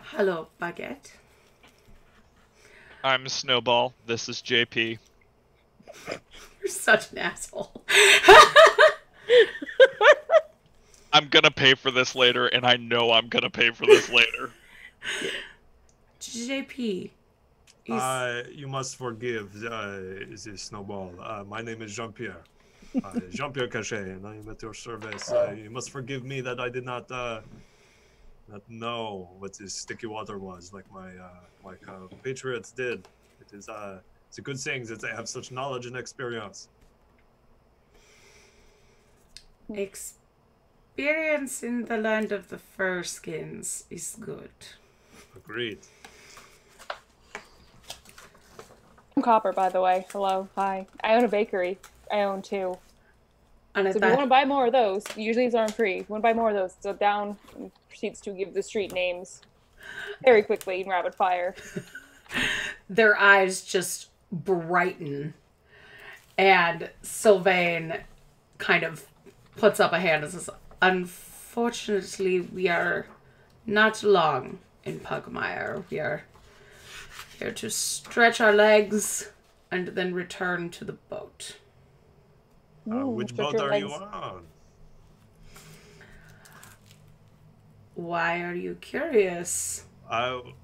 Hello, Baguette. I'm Snowball. This is JP. You're such an asshole. I'm gonna pay for this later, and I know I'm gonna pay for this later. JP, You must forgive this snowball. My name is Jean-Pierre. Jean-Pierre Cachet, and I am at your service. You must forgive me that I did not know what this sticky water was, like my compatriots did. It's a good thing that they have such knowledge and experience. Experience in the land of the fur skins is good. Agreed. I'm Copper, by the way. Hello. Hi. I own a bakery. I own 2. And So if you want to buy more of those, usually these aren't free. If you want to buy more of those, so down and proceeds to give the street names very quickly in rapid fire. Their eyes just brighten. And Sylvain kind of puts up a hand and says, unfortunately, we are not long in Pugmire. We are here to stretch our legs and then return to the boat. Which boat are you on? Why are you curious?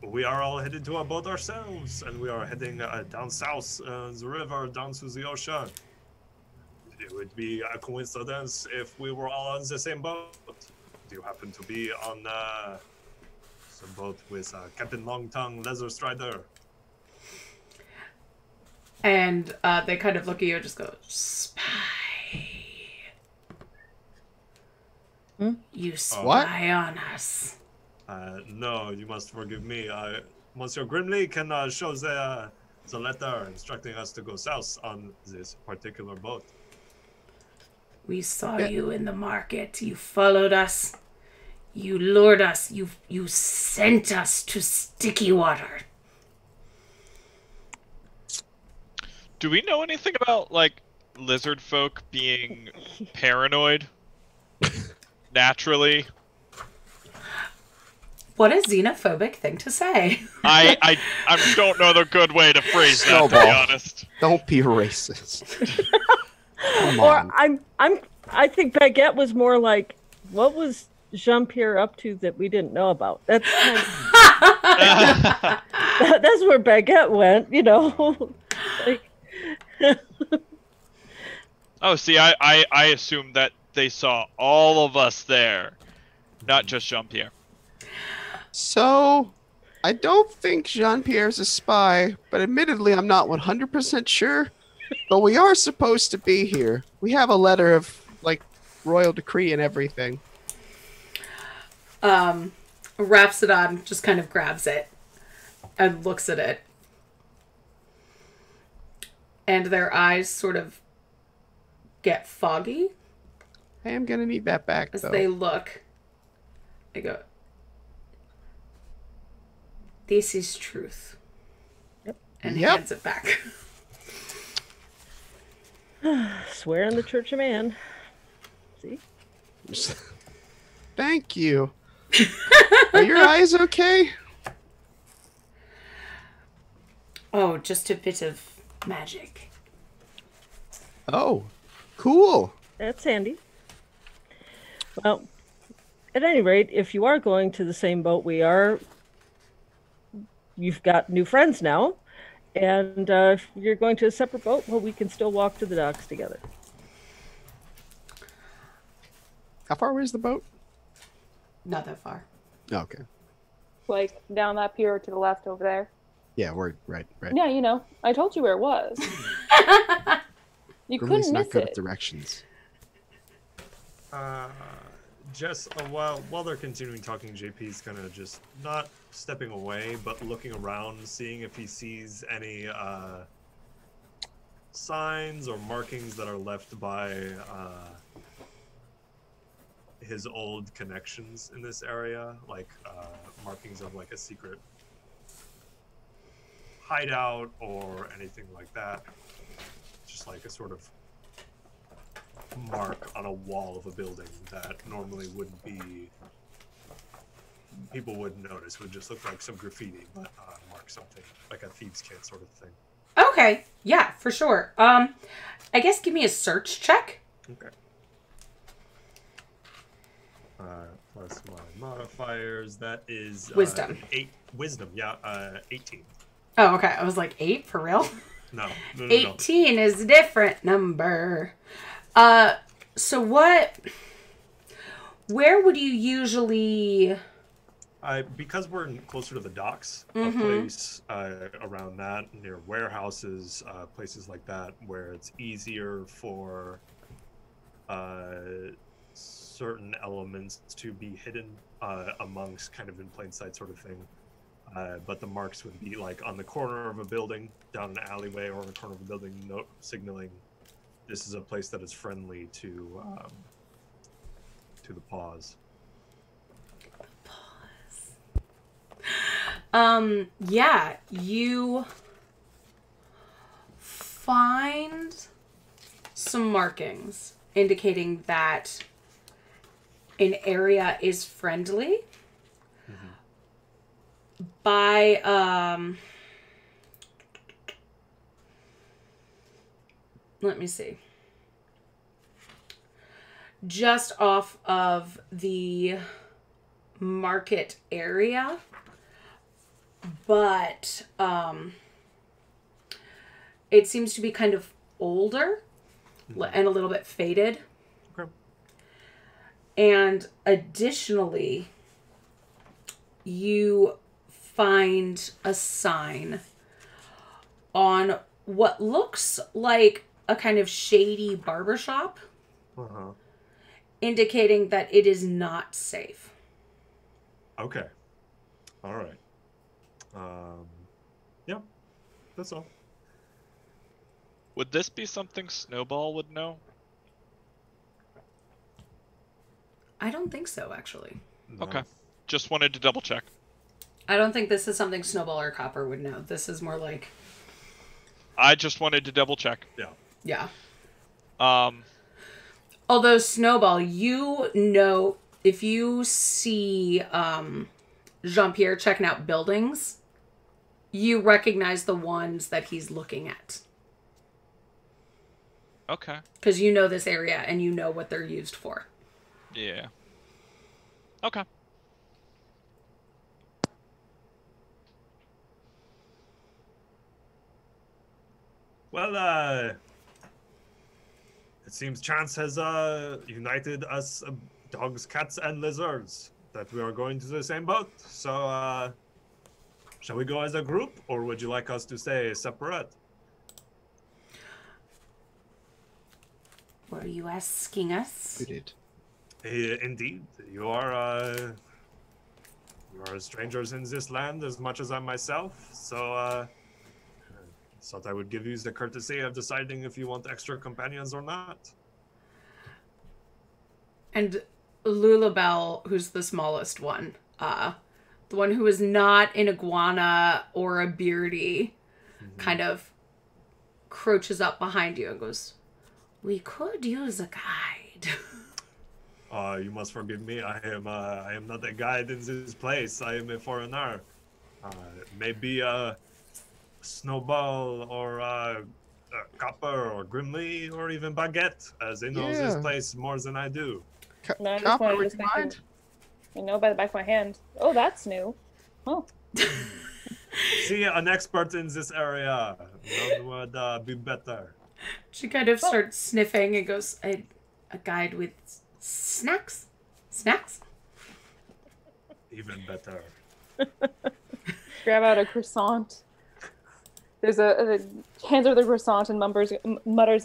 We are all headed to a boat ourselves, and we are heading down south the river, down to the ocean. It would be a coincidence if we were all on the same boat. Do you happen to be on some boat with Captain Longtongue Leather Strider? And they kind of look at you and just go, spy. You spy on us. No, you must forgive me. Monsieur Grimley can show the letter instructing us to go south on this particular boat. We saw you in the market. You followed us. You lured us. You sent us to sticky water. Do we know anything about, like, lizard folk being paranoid? Naturally? What a xenophobic thing to say. I don't know the good way to phrase that, to be honest. Don't be racist. Come Or on. I think Baguette was more like, what was Jean-Pierre up to that we didn't know about? That's kind of, that's where Baguette went, you know. Like, Oh, see, I assumed that they saw all of us there, not just Jean-Pierre. So, I don't think Jean-Pierre's a spy, but admittedly I'm not 100% sure. But we are supposed to be here. We have a letter of, like, royal decree and everything. Rhapsodon just kind of grabs it and looks at it. And their eyes sort of get foggy. I am gonna need that back, as though. they look. They go, this is truth. Yep. And Yep. hands it back. swear in the Church of Man. See? Thank you. Are your eyes okay? Oh, just a bit of magic. Oh, cool. That's handy. Well, at any rate, if you are going to the same boat we are, you've got new friends now. And if you're going to a separate boat, well, we can still walk to the docks together. How far away is the boat? Not that far. Oh, okay. Like down that pier to the left over there. Yeah, we're right. Yeah, you know, I told you where it was. You Grimley's couldn't not miss good at it. directions. Jess, while they're continuing talking, JP's kind of just not stepping away, but looking around, seeing if he sees any signs or markings that are left by his old connections in this area, like markings of like a secret hideout or anything like that. Just like a sort of mark on a wall of a building that normally wouldn't be, people wouldn't notice, would just look like some graffiti, but mark something like a thieves' kit sort of thing. Okay. Yeah, for sure. I guess give me a search check. Okay. Plus my modifiers, that is Wisdom. 8 wisdom, yeah, 18. Oh, okay. I was like, 8 for real? No. 18 is a different number. So where would you usually... Because we're closer to the docks, Mm-hmm. a place around that, near warehouses, places like that, where it's easier for certain elements to be hidden amongst kind of in plain sight sort of thing. But the marks would be like on the corner of a building, down an alleyway, or on the corner of a building, signaling this is a place that is friendly to the Paws. Yeah, you find some markings indicating that an area is friendly by let me see. Just off of the market area, but it seems to be kind of older and a little bit faded. Okay. And additionally, you find a sign on what looks like a kind of shady barbershop, indicating that it is not safe. Okay. All right. Yeah, that's all. Would this be something Snowball would know? I don't think so, actually. No. Okay. Just wanted to double check. I don't think this is something Snowball or Copper would know. This is more like... I just wanted to double check. Yeah. Um, Although Snowball, you know, if you see Jean-Pierre checking out buildings, you recognize the ones that he's looking at. okay. Because you know this area and you know what they're used for. Yeah. Okay. Well, it seems chance has united us dogs, cats, and lizards that we are going to the same boat. So, shall we go as a group, or would you like us to stay separate? Were you asking us? Who did? Indeed, you are strangers in this land as much as I myself. So, thought I would give you the courtesy of deciding if you want extra companions or not. And Lulabelle, who's the smallest one, the one who is not an iguana or a beardy, kind of crouches up behind you and goes, "We could use a guide." You must forgive me. I am not a guide in this place. I am a foreigner. Maybe Snowball or Copper or Grimly or even Baguette, as they know this place more than I do. No, I just Copper, wanted would to you think mind? I know by the back of my hand. Oh, that's new. Oh, See, an expert in this area. None would be better. She kind of starts sniffing and goes, a guide with snacks? Snacks? Even better. grab out a croissant. There's a hands over the croissant and mutters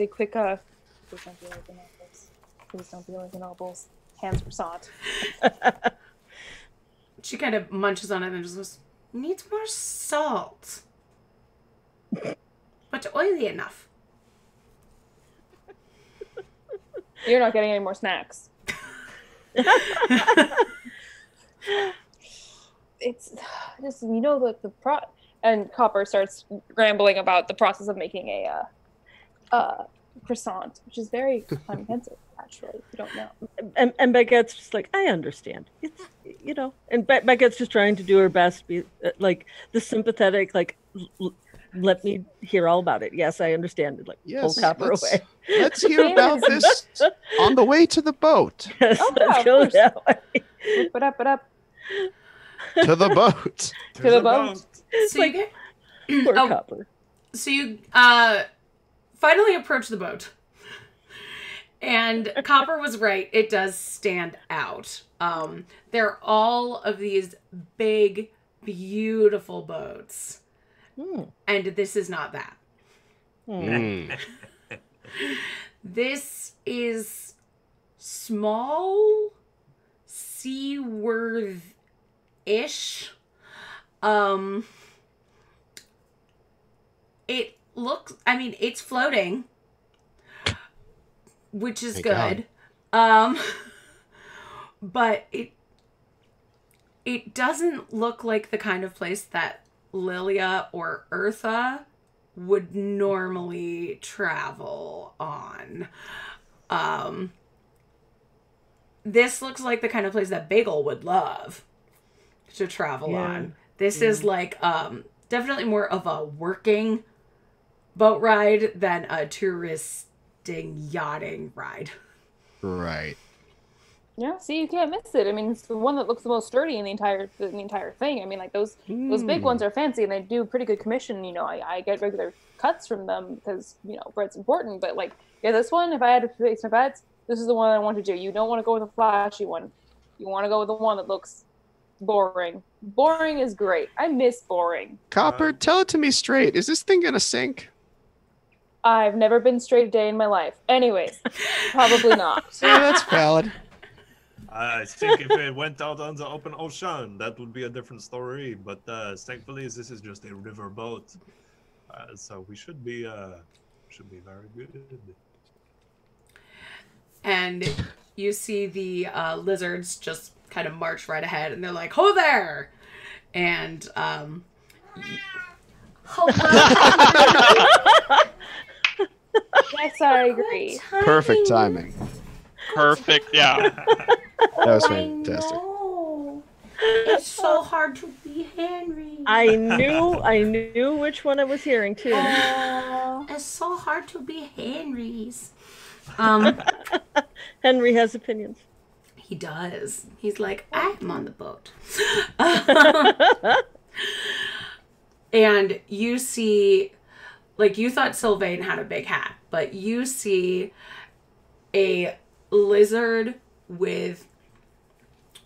a quick, please don't be like an apples. Please don't be like an apples. Hands croissant. She kind of munches on it and just goes, needs more salt. But oily enough. You're not getting any more snacks. It's just, you know, the and Copper starts rambling about the process of making a croissant, which is very time-intensive, actually, if you don't know. And Baguette's just like, I understand. It's, you know, and Baguette's just trying to do her best, be like the sympathetic, like, let me hear all about it. Yes, I understand. Like, pull Copper away. Let's hear about this on the way to the boat. Yes, Oh, let's yeah, go of that way. Whip it up. To the boat. To the boat. So you Poor Oh. Copper. So you finally approach the boat. And Copper was right. It does stand out. There are all of these big, beautiful boats. And this is not that. This is small, seaworth-ish. It looks, I mean, it's floating, which is good. But it doesn't look like the kind of place that Lilia or Eartha would normally travel on. This looks like the kind of place that Bagel would love to travel on. This is like definitely more of a working boat ride than a touristing yachting ride. Right. Yeah, see, you can't miss it. I mean, it's the one that looks the most sturdy in the entire thing. I mean, like those big ones are fancy and they do pretty good commission. You know, I get regular cuts from them because, you know, bread's important. But like, yeah, this one, if I had to place my bets, this is the one I want to do. You don't want to go with a flashy one. You want to go with the one that looks boring. Boring is great. I miss boring. Copper, tell it to me straight. Is this thing gonna sink? I've never been straight a day in my life. Anyways, probably not. Yeah, that's valid. I think if it went out on the open ocean, that would be a different story. But thankfully, this is just a river boat, so we should be very good. And you see the lizards just kind of march right ahead, and they're like, "Ho there!" And Yes, I agree. Perfect timing. Perfect, yeah. That was fantastic. No. It's so hard to be Henry. I knew which one I was hearing too. It's so hard to be Henry's. Henry has opinions. He does. He's like, I'm on the boat. And you see, like, you thought Sylvain had a big hat, but you see a lizard with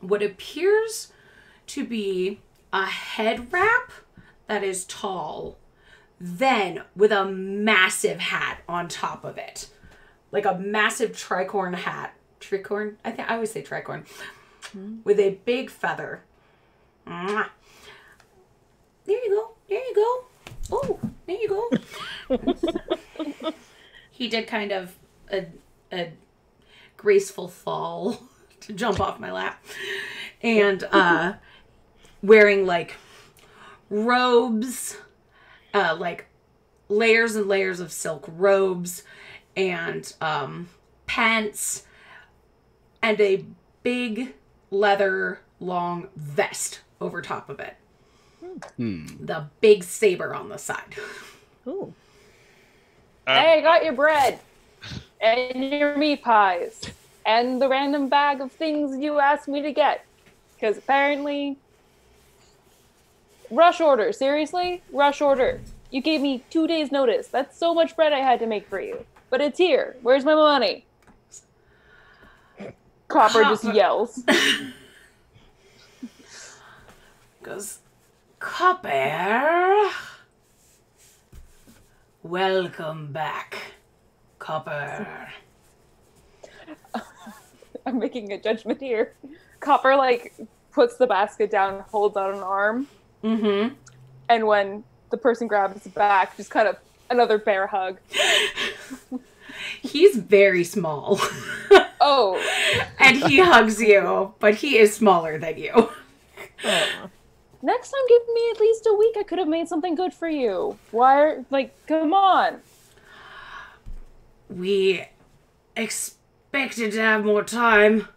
what appears to be a head wrap that is tall, then with a massive hat on top of it. Like a massive tricorn hat. Tricorn? I always say tricorn. With a big feather. There you go. There you go. Oh, there you go. He did kind of a graceful fall to jump off my lap. And wearing like robes, like layers and layers of silk robes and pants and a big leather long vest over top of it. The big saber on the side. Ooh. Hey, I got your bread and your meat pies and the random bag of things you asked me to get. Because apparently, rush order. Seriously? Rush order. You gave me 2 days notice. That's so much bread I had to make for you. But it's here. Where's my money? Copper just yells. Goes, Copper. Welcome back, Copper. I'm making a judgment here. Copper, like, puts the basket down, holds out an arm. Mm-hmm. And when the person grabs his back, just kind of another bear hug. He's very small. Oh. And he hugs you, but he is smaller than you. Next time, give me at least a week. I could have made something good for you. Why? Like, come on. We expected to have more time,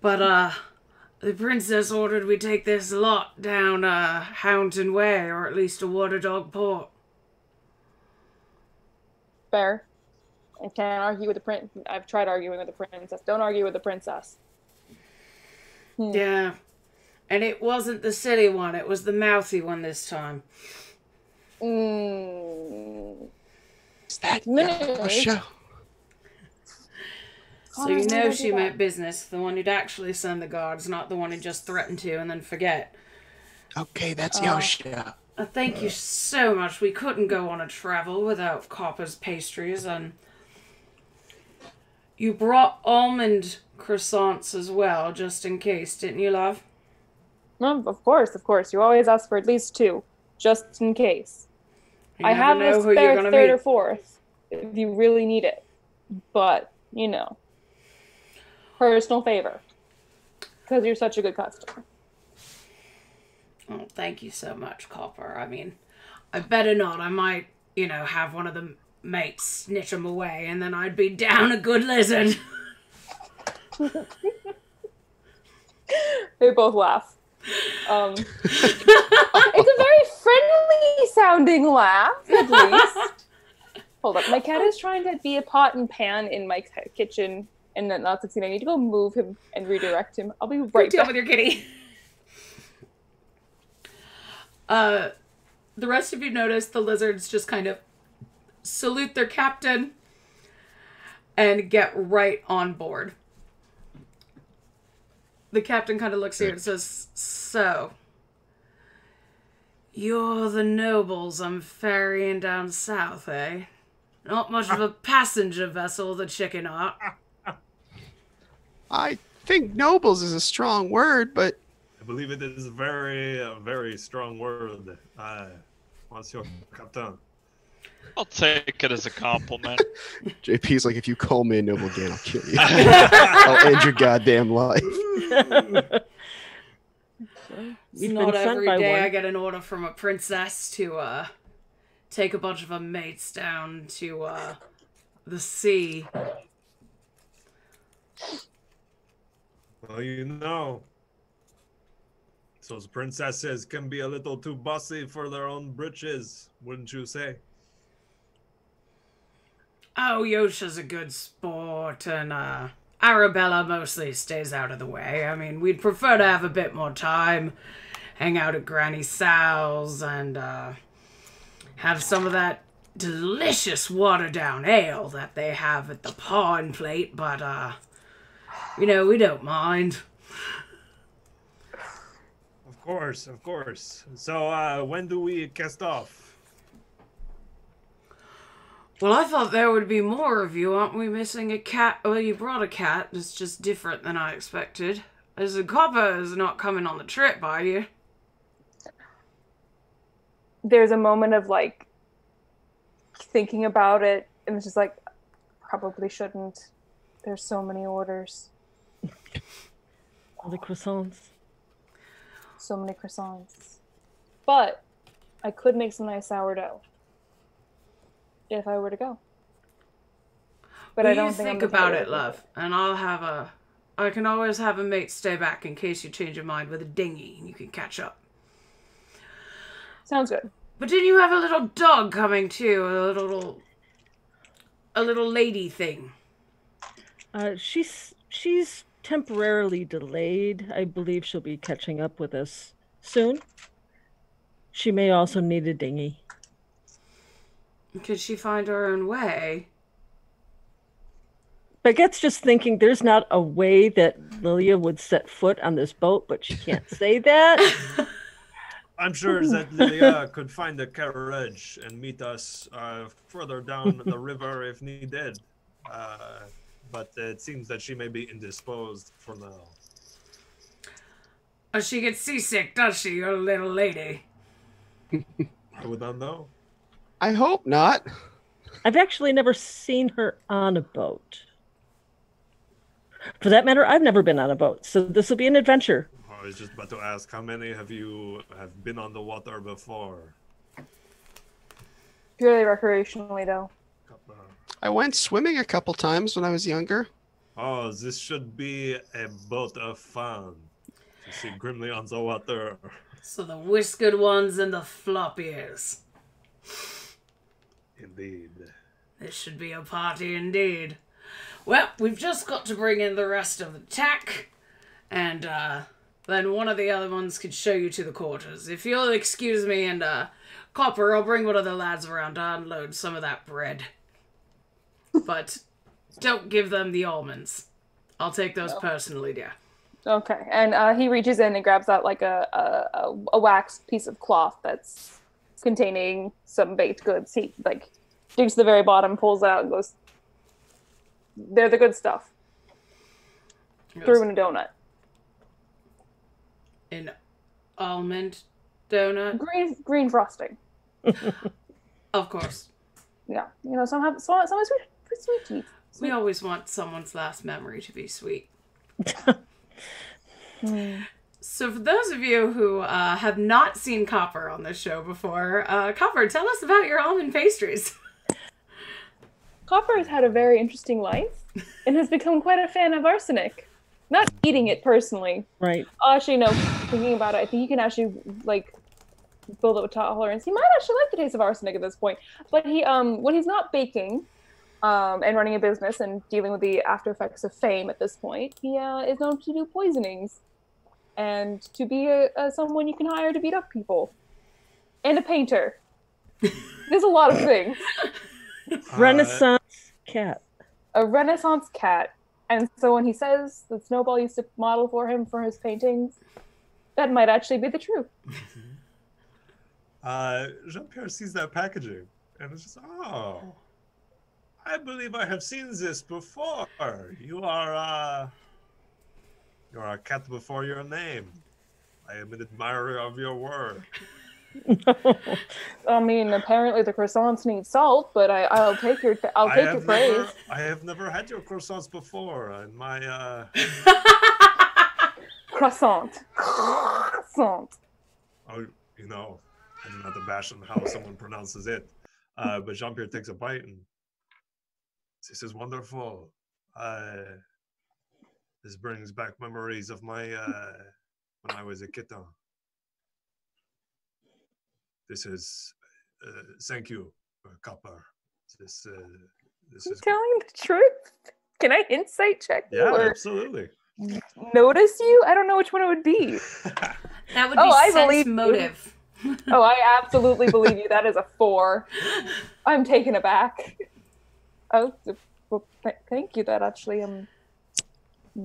but the princess ordered we take this lot down Hountain Way, or at least to Waterdog Port. Fair. I can't argue with the prince. I've tried arguing with the princess. Don't argue with the princess. Yeah. And it wasn't the city one, it was the mouthy one this time. Is that Minute. Yasha? So you know she meant business. The one who'd actually send the guards, not the one who just threatened to and then forget. Okay, that's Yasha. Thank you so much. We couldn't go on a travel without Copper's pastries, and you brought almond croissants as well, just in case, didn't you, love? Of course. You always ask for at least 2, just in case. You I never have know a who you're spare gonna 3rd meet. or 4th if you really need it. But, personal favor. Because you're such a good customer. Oh, thank you so much, Copper. I mean, I better not. I might, have one of the mates snitch them away, and then I'd be down a good lizard. They both laugh. It's a very friendly sounding laugh, at least. Hold up. My cat is trying to be a pot and pan in my kitchen and not succeed. I need to go move him and redirect him. I'll be right Deal back. with your kitty. The rest of you notice the lizards just kind of salute their captain and get right on board. The captain kind of looks at you and says, "So, you're the nobles I'm ferrying down south, eh? Not much of a passenger vessel, the chicken heart." I think nobles is a strong word, but I believe it is a very strong word. Monsieur Captain. I'll take it as a compliment. JP's like, if you call me a noble again, I'll kill you. I'll end your goddamn life. It's We've not been sent every by day one. I get an order from a princess to take a bunch of her mates down to the sea. Well, those princesses can be a little too bossy for their own britches, wouldn't you say? Oh, Yosha's a good sport, and Arabella mostly stays out of the way. I mean, we'd prefer to have a bit more time, hang out at Granny Sal's, and have some of that delicious watered-down ale that they have at the pawn plate, but, we don't mind. Of course. So, when do we cast off? Well, I thought there would be more of you. Aren't we missing a cat? Well, you brought a cat. It's just different than I expected. As a Copper is not coming on the trip, are you? There's a moment of, thinking about it, and it's just probably shouldn't. There's so many orders. All the croissants. So many croissants. But I could make some nice sourdough if I were to go. But I don't think about it, love, and I can always have a mate stay back in case you change your mind with a dinghy and you can catch up. Sounds good. But didn't you have a little dog coming too? A little lady thing. She's temporarily delayed. I believe she'll be catching up with us soon. She may also need a dinghy. Could she find her own way? Baguette's just thinking there's not a way that Lilia would set foot on this boat, but she can't say that. I'm sure that Lilia could find a carriage and meet us further down the river if needed. But it seems that she may be indisposed for now. Oh, she gets seasick, does she, your little lady? I would not know. I hope not. I've actually never seen her on a boat. For that matter, I've never been on a boat, so this will be an adventure. I was just about to ask, how many have you have been on the water before? Purely recreationally, though. I went swimming a couple times when I was younger. Oh, this should be a boat of fun. To see grimly on the water. So the whiskered ones and the flop ears. Indeed. This should be a party indeed. Well, we've just got to bring in the rest of the tack, and then one of the other ones could show you to the quarters. If you'll excuse me, and Copper, I'll bring one of the lads around to unload some of that bread. But don't give them the almonds. I'll take those personally, dear. Okay, and he reaches in and grabs out like a wax piece of cloth that's containing some baked goods. He like digs to the very bottom, pulls it out, and goes, "They're the good stuff." Threw in a donut. An almond donut? Green frosting. Of course. Yeah, you know, some sweet teeth. We always want someone's last memory to be sweet. So for those of you who have not seen Copper on this show before, Copper, tell us about your almond pastries. Copper has had a very interesting life and has become quite a fan of arsenic. Not eating it personally. Right. Actually, no, thinking about it, I think he can actually, like, build up a tolerance. He might actually like the taste of arsenic at this point. But he, when he's not baking and running a business and dealing with the after effects of fame at this point, he is known to do poisonings and to be someone you can hire to beat up people. And a painter. There's a lot of things. Renaissance cat. A Renaissance cat. And so when he says that Snowball used to model for him for his paintings, that might actually be the truth. Jean-Pierre sees that packaging and is just, oh, I believe I have seen this before. You are a cat before your name. I am an admirer of your work. I mean, apparently the croissants need salt, but I'll take your praise. I have never had your croissants before, and my croissant. Oh, you know, I do not to bash on how someone pronounces it, but Jean-Pierre takes a bite and this is wonderful. This brings back memories of my when I was a kitten. This is thank you, Copper. This is telling the truth. Can I insight check you? Yeah, or absolutely. Notice you? I don't know which one it would be. That would be sense you. motive. Oh, I absolutely believe you. That is a 4. I'm taken aback. Oh, well, thank you. That actually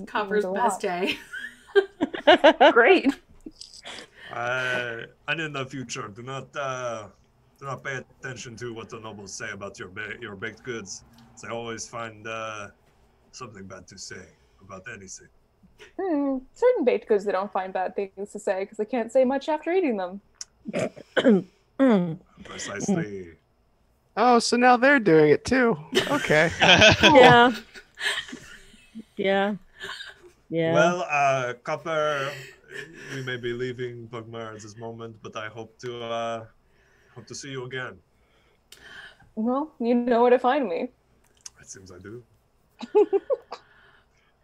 Copper's best day. Great. And in the future, do not pay attention to what the nobles say about your baked goods. They always find something bad to say about anything. Certain baked goods they don't find bad things to say because they can't say much after eating them. Precisely. Oh, so now they're doing it too. Okay. Yeah. Yeah. Yeah. Well, Copper, we may be leaving Pugmire at this moment, but I hope to see you again. Well, you know where to find me. It seems I do.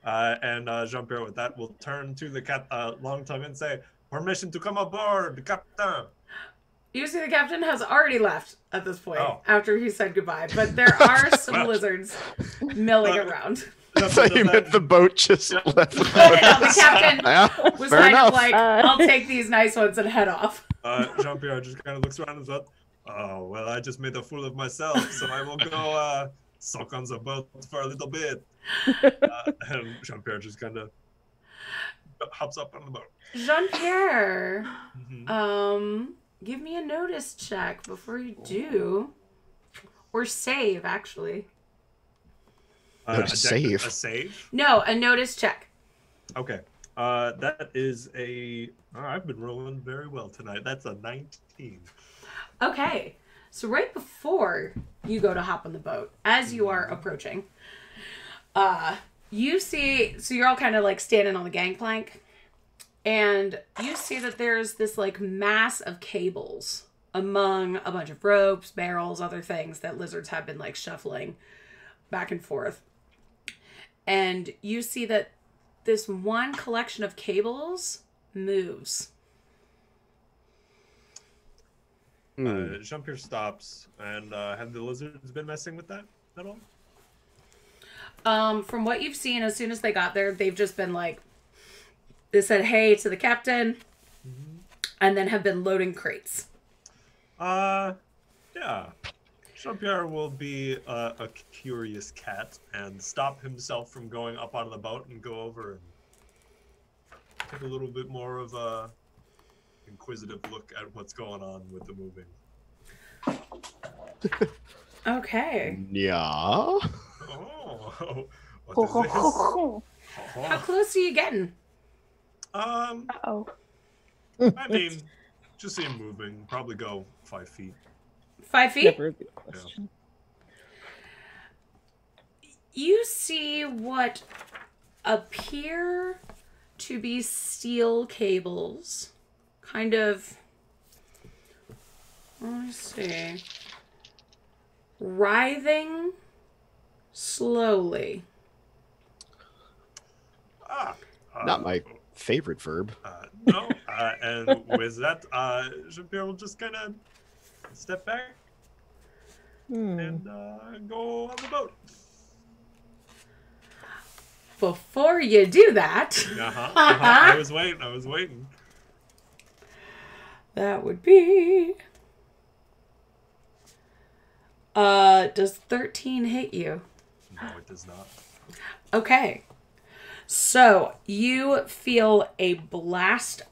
And Jean-Pierre, with that, will turn to the longtime and say, "Permission to come aboard, Captain." You see, the captain has already left at this point after he said goodbye, but there are some lizards milling around. So you meant the boat just left. The captain was kind of like, I'll take these nice ones and head off. Jean-Pierre just kind of looks around and says, "Oh, well, I just made a fool of myself, so I will go suck on the boat for a little bit." And Jean-Pierre just kind of hops up on the boat. Jean-Pierre, give me a notice check before you do. Or save, actually. A save? A save? No, a notice check. Okay. That is a... I've been rolling very well tonight. That's a 19. Okay. So right before you go to hop on the boat, as you are approaching, you see... So you're all kind of like standing on the gangplank. And you see that there's this like mass of cables among a bunch of ropes, barrels, other things that lizards have been like shuffling back and forth. And you see that this one collection of cables moves. Jean-Pierre stops, and have the lizards been messing with that at all? From what you've seen, as soon as they got there, they've just been like, They said hey to the captain, and then have been loading crates. Yeah. Jean-Pierre will be a curious cat and stop himself from going up on the boat and go over and take a little bit more of a inquisitive look at what's going on with the moving. Okay. Yeah. Oh, what is this? How close are you getting? Uh-oh. I mean, just see him moving. Probably go 5 feet. 5 feet? Never a good question. You see what appear to be steel cables. Kind of, let me see, writhing slowly. Not my favorite verb. No, and with that, Jean-Pierre will just kind of step back and go on the boat. Before you do that, I was waiting. that would be, does 13 hit you? No, it does not. Okay. So you feel a blast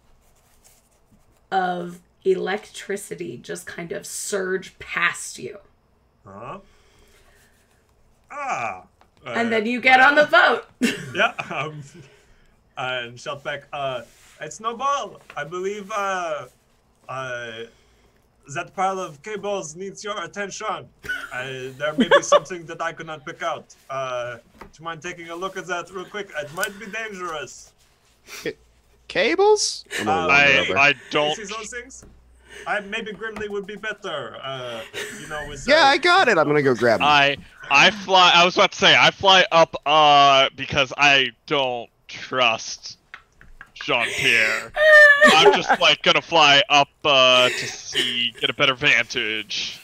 of electricity just kind of surge past you. Huh? And then you get on the boat. Yeah. And shout back, it's Snowball. I believe that pile of cables needs your attention. There may be something that I could not pick out. Do you mind taking a look at that real quick? It might be dangerous. Cables? I don't. You see those things? Maybe Grimly would be better. With, Yeah, I got it. I'm gonna go grab it. I fly. I was about to say I fly up because I don't trust Jean-Pierre. I'm just like gonna fly up to get a better vantage.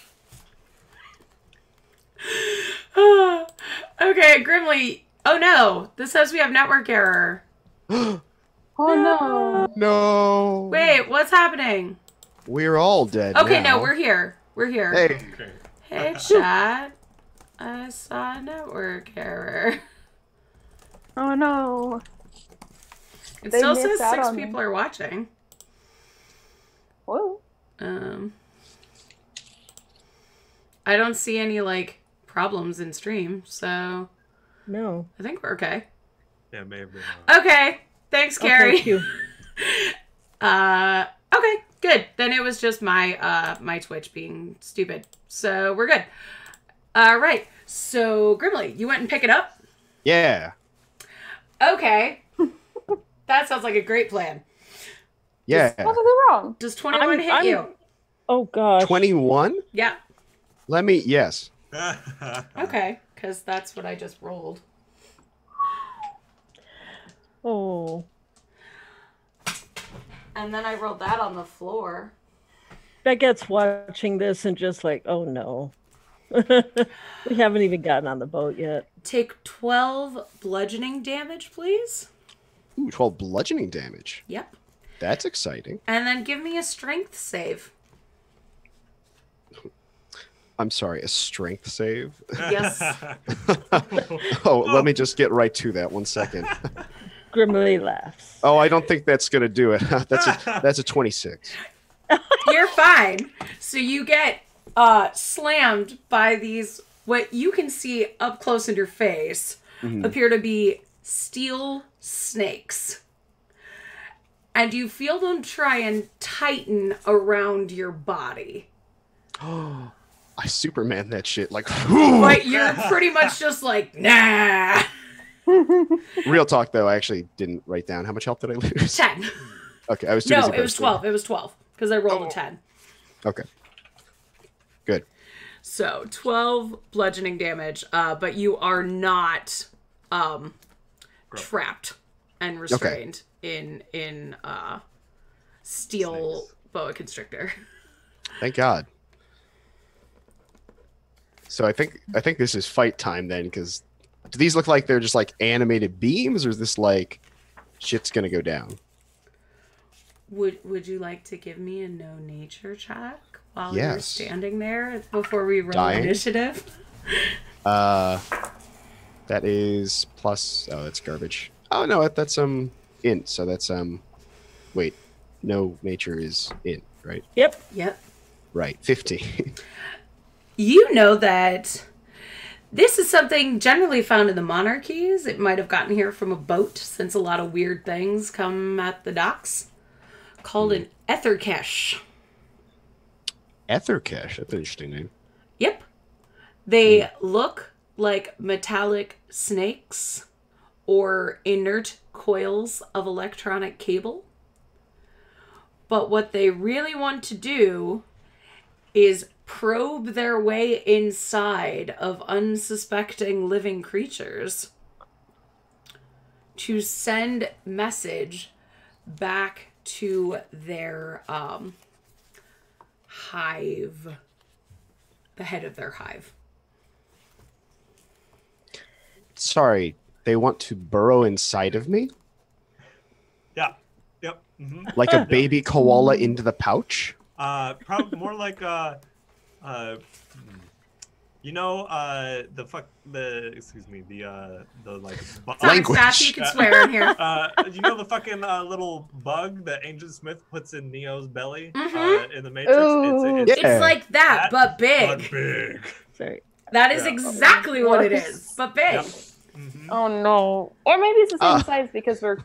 Okay, Grimly. Oh no, this says we have network error. Oh no. No. Wait, what's happening? We're all dead. Okay, now. no, we're here. We're here. Hey. Okay. Hey, chat. I saw a network error. Oh no. It They still missed says out 6 on me. people are watching. Whoa. I don't see any, like, problems in stream, so No. I think we're okay. Yeah, may have been. Okay. Thanks, Oh, Carrie. thank you. Okay, good. Then it was just my my Twitch being stupid. So we're good. Right. So Grimly, you went and pick it up? Yeah. Okay. That sounds like a great plan. Yeah. What was wrong? Does 21 hit you? Oh gosh. 21? Yeah. Yes. Okay, because that's what I just rolled. Oh. And then I rolled that on the floor. Baguette's watching this and just like, oh no. We haven't even gotten on the boat yet. Take 12 bludgeoning damage, please. Ooh, 12 bludgeoning damage. Yep. That's exciting. And then give me a strength save. I'm sorry, a strength save? Yes. Oh, let me just get right to that 1 second. Grimly laughs. Oh, I don't think that's going to do it. That's a 26. You're fine. So you get slammed by these, what you can see up close in your face, appear to be steel snakes. And you feel them try and tighten around your body. I Superman that shit. Like, But you're pretty much just like, nah. Real talk, though, I actually didn't write down. How much health did I lose? 10. Okay, I was too No, busy it was posting. 12. It was 12. Because I rolled a 10. Okay. Good. So 12 bludgeoning damage, but you are not trapped and restrained in steel Snakes. boa constrictor. Thank God. So I think this is fight time then, because do these look like they're just like animated beams, or is this like shit's gonna go down? Would you like to give me a no nature check while you're Yes. standing there before we roll Dying. initiative? That is plus. Oh, that's garbage. Oh no, that's int. So that's Wait, no nature is int, right? Yep. Yep. Right, 15. You know that this is something generally found in the monarchies. It might have gotten here from a boat, since a lot of weird things come at the docks. Called an etherkesh. Etherkesh. That's an interesting name. Yep. They look like metallic snakes or inert coils of electronic cable. But what they really want to do is probe their way inside of unsuspecting living creatures to send message back to their hive, the head of their hive. Sorry, they want to burrow inside of me? Yeah. Yep. Mm-hmm. Like a baby koala into the pouch? Probably more like the like It's not Language. fast, you can swear in here. you know the fucking little bug that Agent Smith puts in Neo's belly Mhm. in the Matrix? Ooh. It's Yeah. It's like that, but big. but big. Sorry. That is Yeah. exactly what it is, but big. Yep. Mm-hmm. Oh no. Or maybe it's the same Ah. size because we're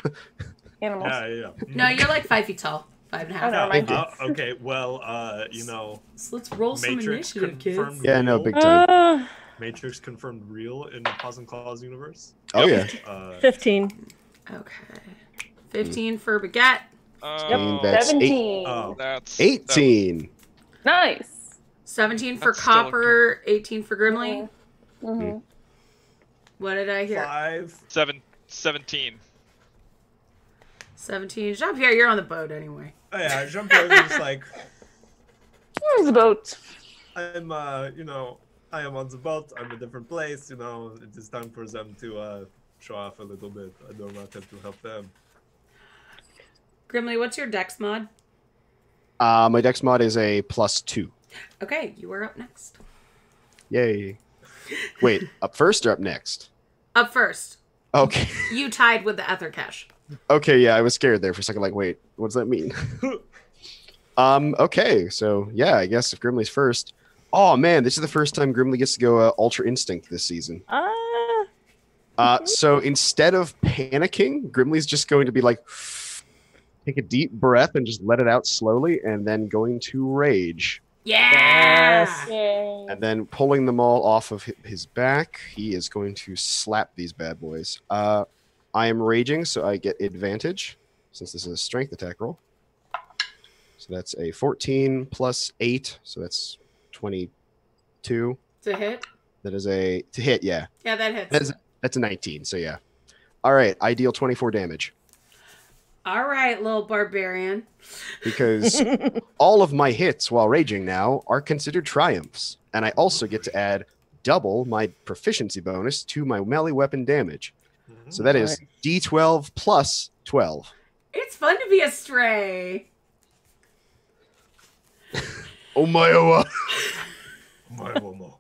animals. Yeah. No, you're like 5 feet tall. 5.5. Oh, never mind. Okay, well, So let's roll some Matrix initiative, kids. confirmed Yeah, no, real. big time. Matrix confirmed real in the Paws and Claws universe. Oh, yeah. 15. Okay. 15 for Baguette. Oh, That's 17. Oh, that's 18. Nice. 17 for That's still Copper. 18 for Grimly. Mm-hmm. What did I hear? 17. 17. Jean-Pierre, you're on the boat anyway. Oh, yeah, Jean-Pierre was just like, Here's the boat. I am on the boat. I'm in a different place. It is time for them to show off a little bit. I do not have to help them. Grimly, what's your dex mod? My dex mod is a +2. Okay, you are up next. Yay. Wait, up first or up next? Up first. Okay. You tied with the Ethercash. Okay, yeah, I was scared there for a second. Like, wait, what does that mean? Okay, so yeah, I guess if Grimly's first. Oh man, this is the first time Grimly gets to go Ultra Instinct this season. So instead of panicking, Grimly's just going to be like, take a deep breath and just let it out slowly, and then going to rage. Yeah! Yay. And then pulling them all off of his back, he is going to slap these bad boys. I am raging, so I get advantage, since this is a strength attack roll. So that's a 14 plus 8, so that's 22. To hit? That is to hit, yeah. Yeah, that hits. That's a 19, so yeah. All right, I deal 24 damage. All right, little barbarian. Because all of my hits while raging now are considered triumphs. And I also get to add double my proficiency bonus to my melee weapon damage. So that is D12 plus 12. It's fun to be a stray. Oh my, oh.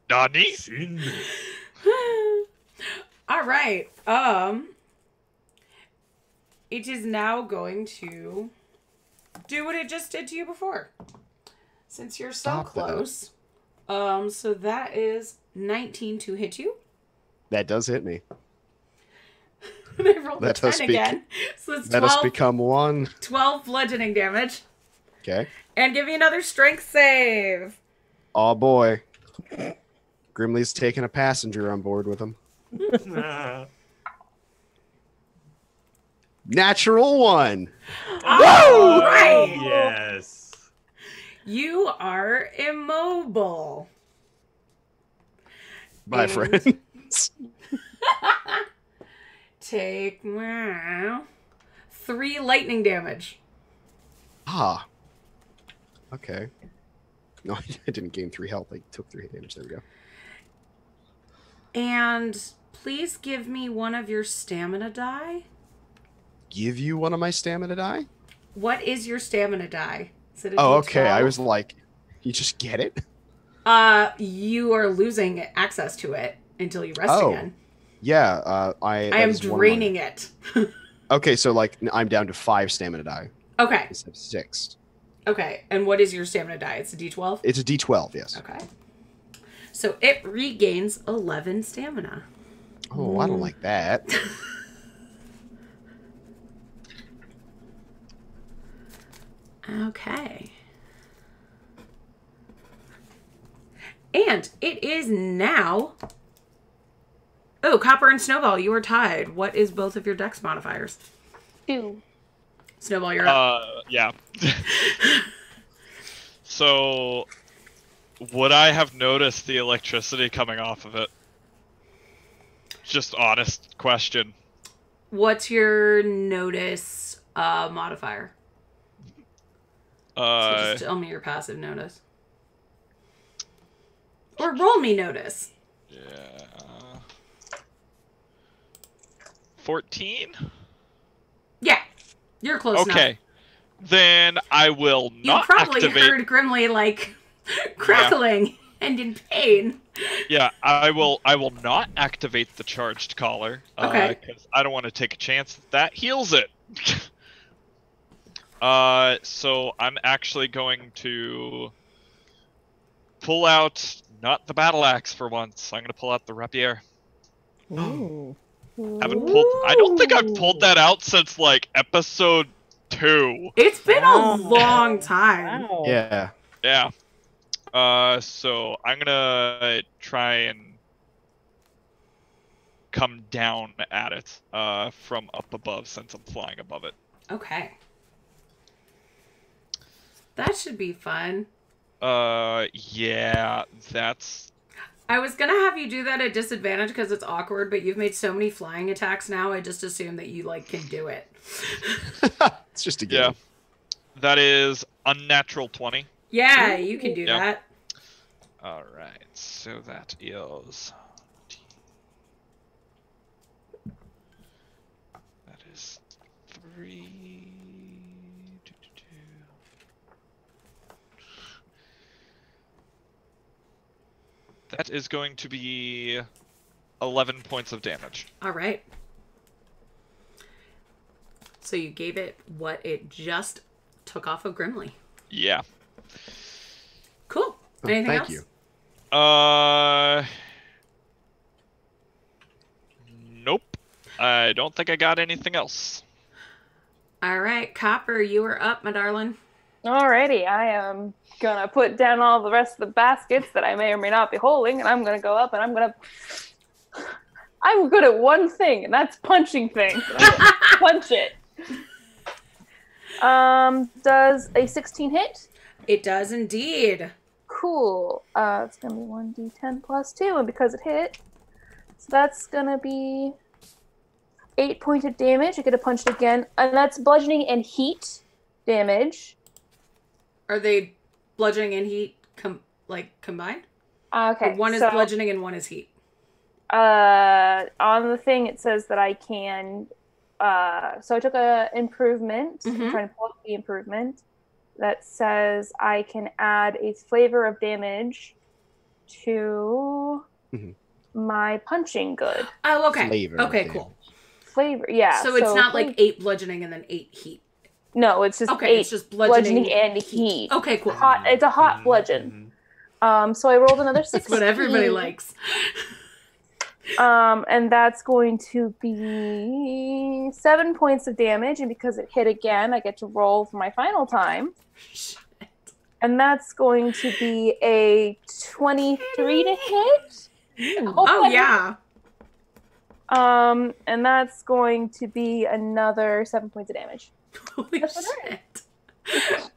Nani? All right. It is now going to do what it just did to you before. Since you're so Stop that. close. So that is 19 to hit you. That does hit me. And I rolled a Let 10 us again. So it's Let us 12, become one. 12 bludgeoning damage. Okay. And give me another strength save. Oh boy. Grimly's taking a passenger on board with him. Natural 1. All right. Yes. You are immobile. Bye, And- friends. Take 3 lightning damage. Ah. Okay. No, I didn't gain 3 health. I took 3 damage. There we go. And please give me one of your stamina die. Give you one of my stamina die? what is your stamina die? Is it a Oh, D12? okay. I was like, you just get it? You are losing access to it until you rest Oh. again. Yeah, I am draining it. Okay, so like I'm down to 5 stamina die Okay. instead of 6. Okay. And what is your stamina die? It's a D12? It's a D12, yes. Okay. So it regains 11 stamina. Oh, I don't like that. Okay. And it is now... Oh, Copper and Snowball, you are tied. What is both of your dex modifiers? 2. Snowball, you're up. Yeah. So, would I have noticed the electricity coming off of it? Just honest question. What's your notice modifier? So just tell me your passive notice. Or roll me notice. Yeah. 14? Yeah. You're close enough. Okay. Then I will You not probably activate... heard Grimly, like, crackling and in pain. Yeah, I will not activate the charged collar. Okay. Because I don't want to take a chance that heals it. So I'm actually going to pull out, not the battle axe for once. I'm going to pull out the rapier. Ooh. I don't think I've pulled that out since, like, episode 2. It's been Wow. a long time. Wow. Yeah. Yeah. So I'm gonna try and come down at it, from up above since I'm flying above it. Okay. That should be fun. Yeah, that's... I was gonna have you do that at disadvantage because it's awkward, but you've made so many flying attacks now, I just assume that you, like, can do it. It's just a Yeah. game. That is unnatural 20. Yeah, you can do Yeah. that. Alright, so that is... That is 3... That is going to be 11 points of damage. All right. So you gave it what it just took off of Grimly. Yeah. Cool. Oh, Anything thank else? you. Nope. I don't think I got anything else. All right, Copper, you are up, my darling. Alrighty, I am gonna put down all the rest of the baskets that I may or may not be holding, and I'm gonna go up and I'm good at one thing, and that's punching things. I'm gonna punch it. Does a 16 hit? It does indeed. Cool. It's gonna be 1d10 plus 2, and because it hit, so that's gonna be 8 points of damage. I get to punch it again, and that's bludgeoning and heat damage. Are they bludgeoning and heat combined? Okay. Or one is so, bludgeoning and one is heat. On the thing it says that I can. So I took a improvement. Mhm. I'm trying to pull up the improvement that says I can add a flavor of damage to Mhm. my punching good. Oh, okay. Flavor of Okay, damage. cool. Flavor, yeah. So it's not like 8 bludgeoning and then 8 heat. No, it's just Okay, 8 it's just bludgeoning and heat. Okay, cool. Hot. It's a hot bludgeon. So I rolled another 16. That's what everybody likes. And that's going to be 7 points of damage, and because it hit again, I get to roll for my final time. Shit. And that's going to be a 23 to hit. Oh, yeah. And that's going to be another 7 points of damage. Holy That's what I shit.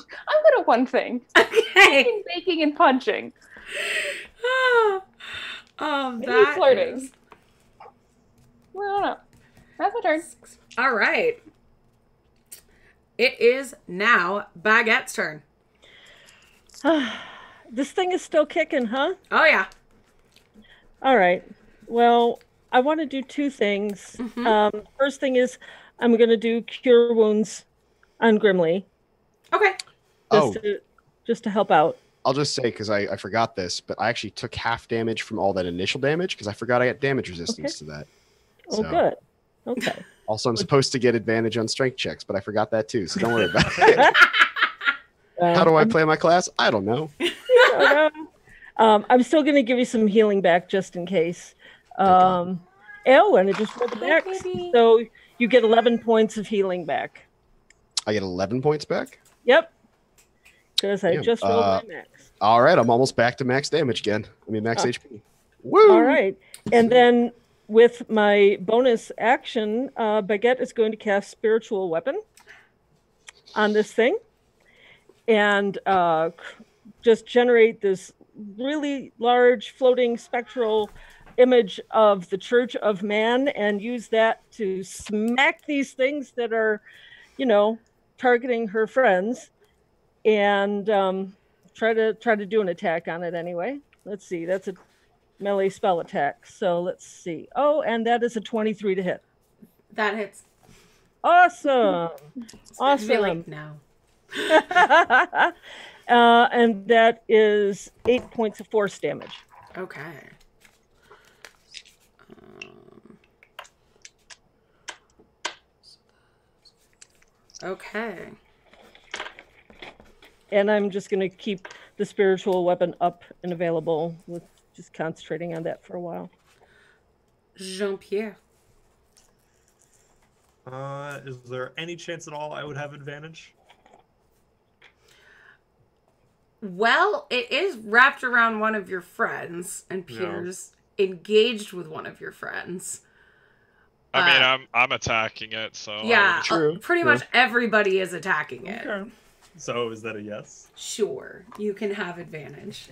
I'm good at one thing. Okay. Baking and punching. Maybe That flirting. is- Well, I don't know. That's my turn. All right. It is now Baguette's turn. This thing is still kicking, huh? Oh, yeah. All right. Well, I want to do 2 things. Mhm. First thing is I'm going to do Cure Wounds on Grimly. Okay. Just to help out. I'll just say, because I forgot this, but I actually took half damage from all that initial damage because I forgot I got damage resistance to that. Oh, So- good. Okay. Also, I'm supposed to get advantage on strength checks, but I forgot that too, so don't worry about it. How do I play my class? I don't know. I'm still going to give you some healing back just in case. And it just rolled the back. So you get 11 points of healing back. I get 11 points back? Yep. Because I just rolled my max. All right, I'm almost back to max damage again. I mean, max HP. Woo! All right. And then with my bonus action, Baguette is going to cast Spiritual Weapon on this thing. And just generate this really large floating spectral image of the Church of Man and use that to smack these things that are, targeting her friends and try to do an attack on it anyway. Let's see. That's a melee spell attack. So let's see. Oh, and that is a 23 to hit. That hits. Awesome. I feel like no. And that is 8 points of force damage. Okay. Okay. And I'm just going to keep the spiritual weapon up and available with just concentrating on that for a while. Jean-Pierre. Is there any chance at all I would have advantage? Well, it is wrapped around one of your friends, and Pierre's engaged with one of your friends. I mean, I'm attacking it, so yeah, True. Pretty much everybody is attacking it. Okay. So is that a yes? Sure, you can have advantage.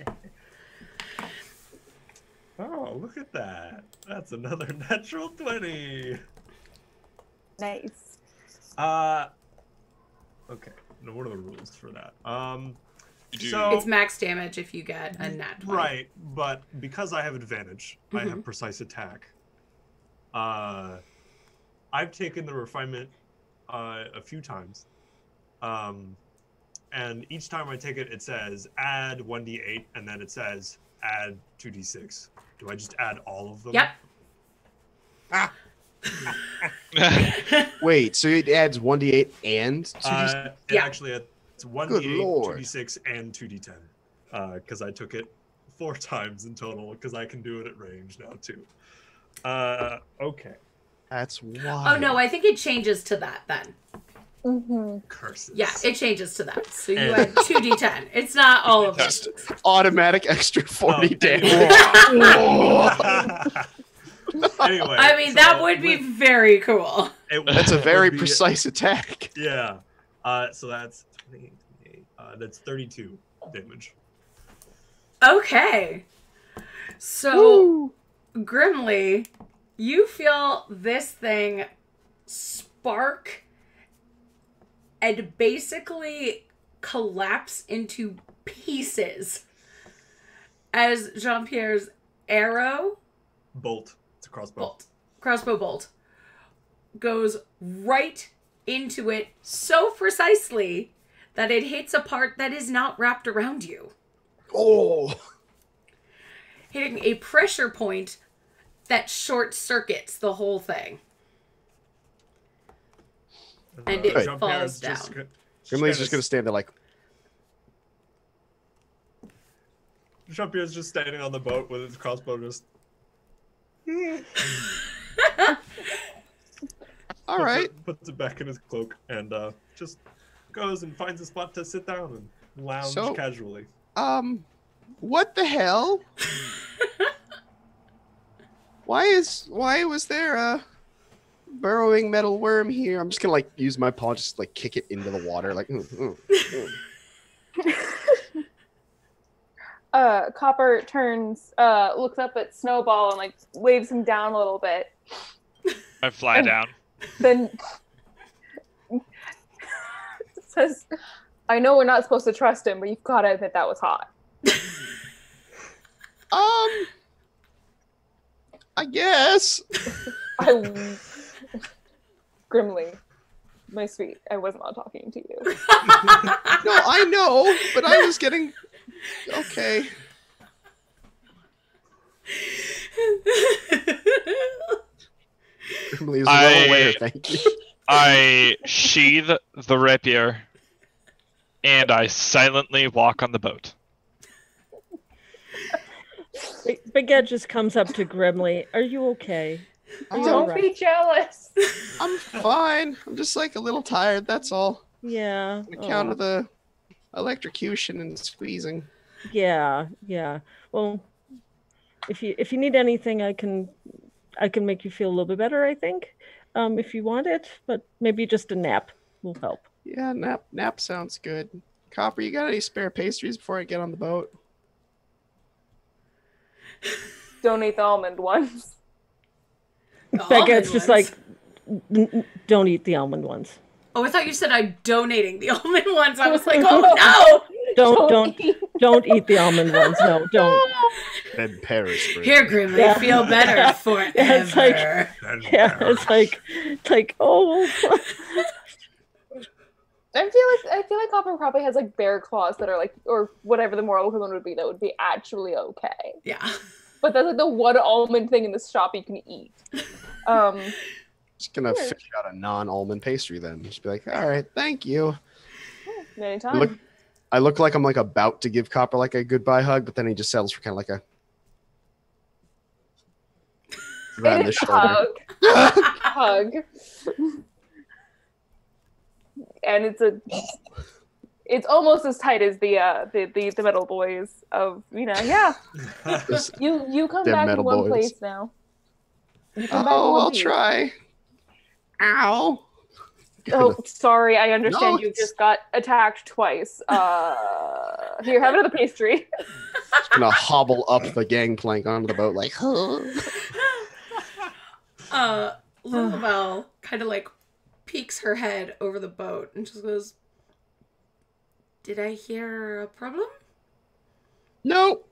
Oh, look at that. That's another natural 20. Nice. Okay. Now, what are the rules for that? It's max damage if you get a nat 20. Right, but because I have advantage, I have precise attack. I've taken the refinement a few times. And each time I take it, it says add 1d8, and then it says add 2d6. Do I just add all of them? Yep. Ah! Wait, so it adds 1d8 and 2d6? Actually, it's 1d8, 2d6, and 2d10. Because I took it 4 times in total, because I can do it at range now, too. Okay. That's wild. Oh, no, I think it changes to that then. Curses. Yeah, it changes to that. So you add 2d10. It's not all of them. Just automatic extra 40 damage. Anyway. I mean, that would be very cool. That's a very precise attack. Yeah. So that's 28. That's 32 damage. Okay. So, Grimly, you feel this thing spark and basically collapse into pieces as Jean-Pierre's arrow Bolt. It's a crossbow. Crossbow bolt goes right into it so precisely that it hits a part that is not wrapped around you. Oh. Hitting a pressure point that short circuits the whole thing. And it falls down. Grimly's just going to stand there like... Jean-Pierre's just standing on the boat with his crossbow just... All right. Puts it back in his cloak and just goes and finds a spot to sit down and lounge casually. What the hell? Why was there a burrowing metal worm here? I'm just gonna like use my paw, just like kick it into the water, like. Copper turns, looks up at Snowball and like waves him down a little bit. I fly down. Then says, "I know we're not supposed to trust him, but you've got to admit that was hot." I guess. Grimly. my sweet, I was not talking to you. No, I know, but I was getting... Okay. Grimly is well aware, thank you. I sheathe the rapier, and I silently walk on the boat. Baguette just comes up to Grimly. Are you okay? Don't be jealous. I'm fine. I'm just like a little tired, that's all. Yeah. On account of the electrocution and squeezing. Yeah. Well, if you need anything, I can make you feel a little bit better, I think. If you want it, but maybe just a nap will help. Yeah, nap sounds good. Copper, you got any spare pastries before I get on the boat? Don't eat the almond ones. Baguette's just like, don't eat the almond ones. Oh, I thought you said I'm donating the almond ones. I was like, oh no! Don't eat the almond ones. No, don't. Then perish. Here, Grimly, feel better forever. It's like oh. I feel like Copper probably has like bear claws that are like, or whatever the moral equivalent would be, that would be actually okay. Yeah. But that's like the one almond thing in the shop you can eat. Just gonna fish out a non-almond pastry then. Just be like, all right, thank you. Anytime. I look like I'm like about to give Copper like a goodbye hug, but then he just settles for kind of like a around the shoulder. Hug. And it's almost as tight as the metal boys of, yeah. You come back in one place now. I'll try. Ow. Oh, sorry. I understand you just got attacked twice. Here, have another pastry. Just gonna hobble up the gangplank onto the boat like, Lilibel kind of like peeks her head over the boat and just goes, "Did I hear a problem?" No.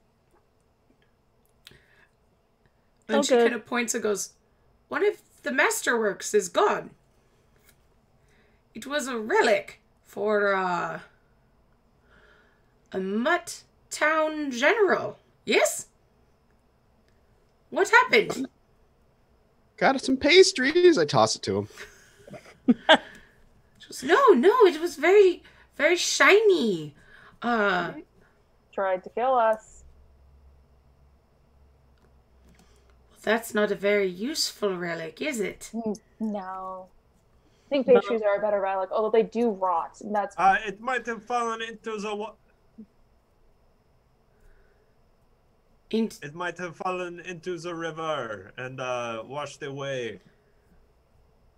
And she kind of points and goes, "One of the masterworks is gone. It was a relic for a Mutt Town general. Yes? What happened?" Got some pastries. I toss it to him. No, it was very, very shiny. Tried to kill us. That's not a very useful relic, is it? No. I think pastries are a better relic, although they do rot. And that's it might have fallen into the It might have fallen into the river and washed away.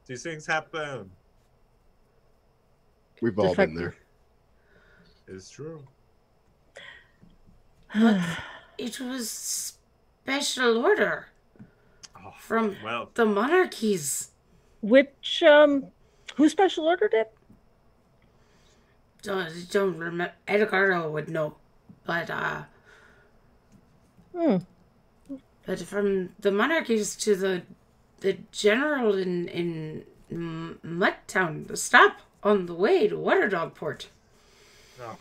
These things happen. We've all been there. It's true. But it was special order from the monarchies. Which, who special ordered it? Don't remember. Edgardo would know. But, but from the monarchies to the general in Mutt-town, the stop on the way to Waterdogport. Oh.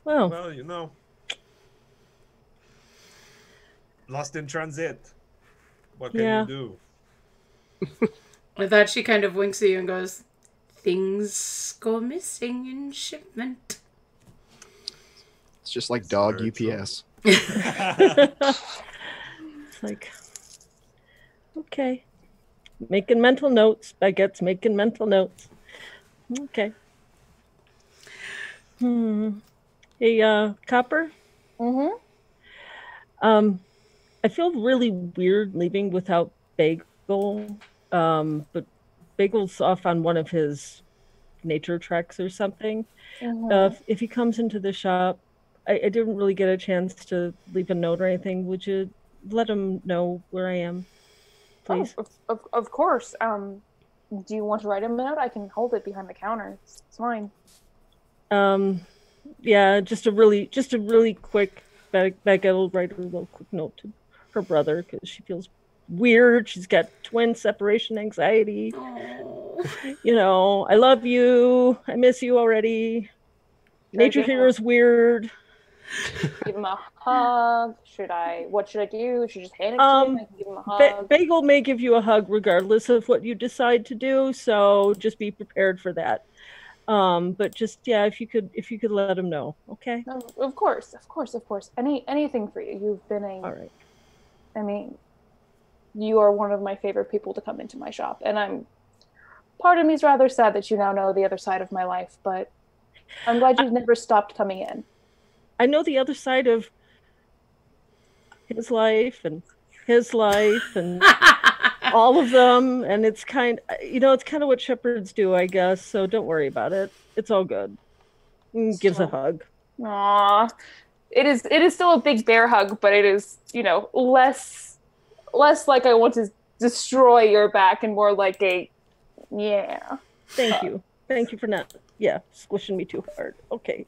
Well, lost in transit. What can you do? I thought she kind of winks at you and goes, "Things go missing in shipment." It's just like dog UPS. It's like, okay. Making mental notes. Baguette's making mental notes. Okay. Hey, Copper? Mm-hmm. I feel really weird leaving without Bagel. But Bagel's off on one of his nature treks or something. Mm-hmm. If he comes into the shop, I didn't really get a chance to leave a note or anything. Would you let him know where I am, please? Oh, of course. Do you want to write him a note? I can hold it behind the counter. It's fine. Yeah, just a really quick. Baguette will write a little quick note to her brother because she feels weird. She's got twin separation anxiety. Oh. You know, I love you. I miss you already. Nature here is weird. Give him a hug. What should I do? Should I just hand it to him? I can give him a hug. Bagel may give you a hug regardless of what you decide to do, so just be prepared for that. But just if you could let him know, okay? No, of course. Anything for you. You've been all right. I mean, you are one of my favorite people to come into my shop, and part of me is rather sad that you now know the other side of my life, but I'm glad you've never stopped coming in. I know the other side of his life and all of them, and it's kind of what shepherds do, I guess. So don't worry about it. It's all good. Gives a hug. Aww. It is still a big bear hug, but it is, less like I want to destroy your back and more like a Thank you. Thank you for not squishing me too hard. Okay.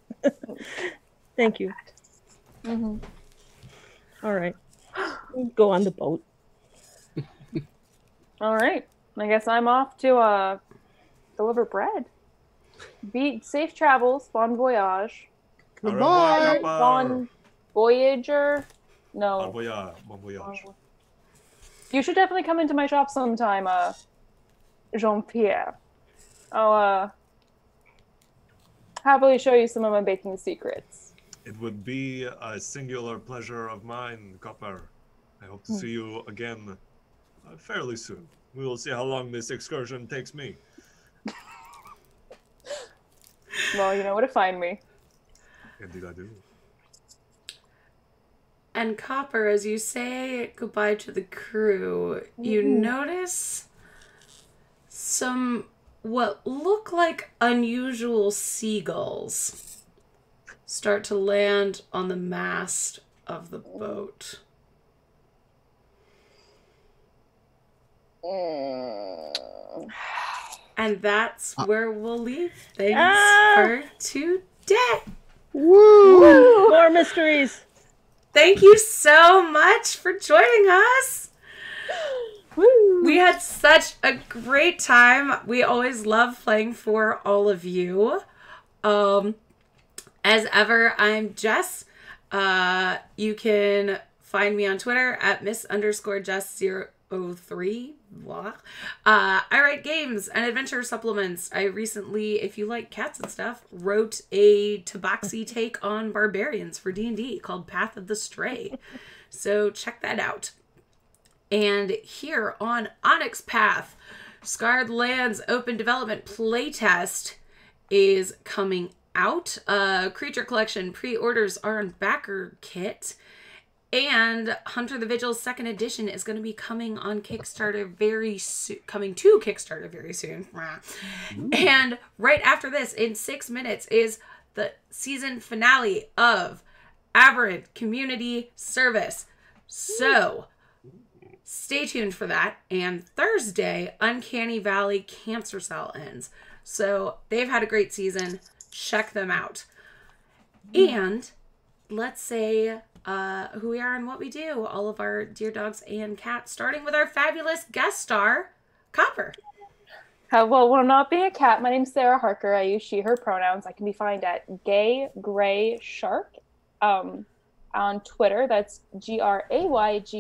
Thank you. Mm-hmm. All right. Go on the boat. All right. I guess I'm off to deliver bread. Be safe travels. Bon voyage. Goodbye. Bon voyager. No. Bon voyage. You should definitely come into my shop sometime, Jean-Pierre. I'll happily show you some of my baking secrets. It would be a singular pleasure of mine, Copper. I hope to see you again fairly soon. We will see how long this excursion takes me. Well, you know where to find me. Indeed I do. And Copper, as you say goodbye to the crew, you notice some what look like unusual seagulls start to land on the mast of the boat. And that's where we'll leave things for today. Woo! More mysteries. Thank you so much for joining us. Woo! We had such a great time. We always love playing for all of you. As ever, I'm Jess. You can find me on Twitter at Miss_Jess03. I write games and adventure supplements. I recently, if you like cats and stuff, wrote a Tabaxi take on barbarians for D&D called Path of the Stray. So check that out. And here on Onyx Path, Scarred Lands Open Development Playtest is coming out. Creature Collection pre-orders are on backer kit. And Hunter the Vigil's second edition is going to be coming on Kickstarter very soon. Coming to Kickstarter very soon. And right after this, in 6 minutes, is the season finale of Aberrant Community Service. So stay tuned for that. And Thursday, Uncanny Valley Cancer Cell ends. So they've had a great season. Check them out. And let's say who we are and what we do. All of our dear dogs and cats, starting with our fabulous guest star, Copper. Well, when I'm not being a cat, my name's Sarah Harker. I use she, her pronouns. I can be found at Gay Gray Shark on Twitter. That's G-A-Y-G-R-A-Y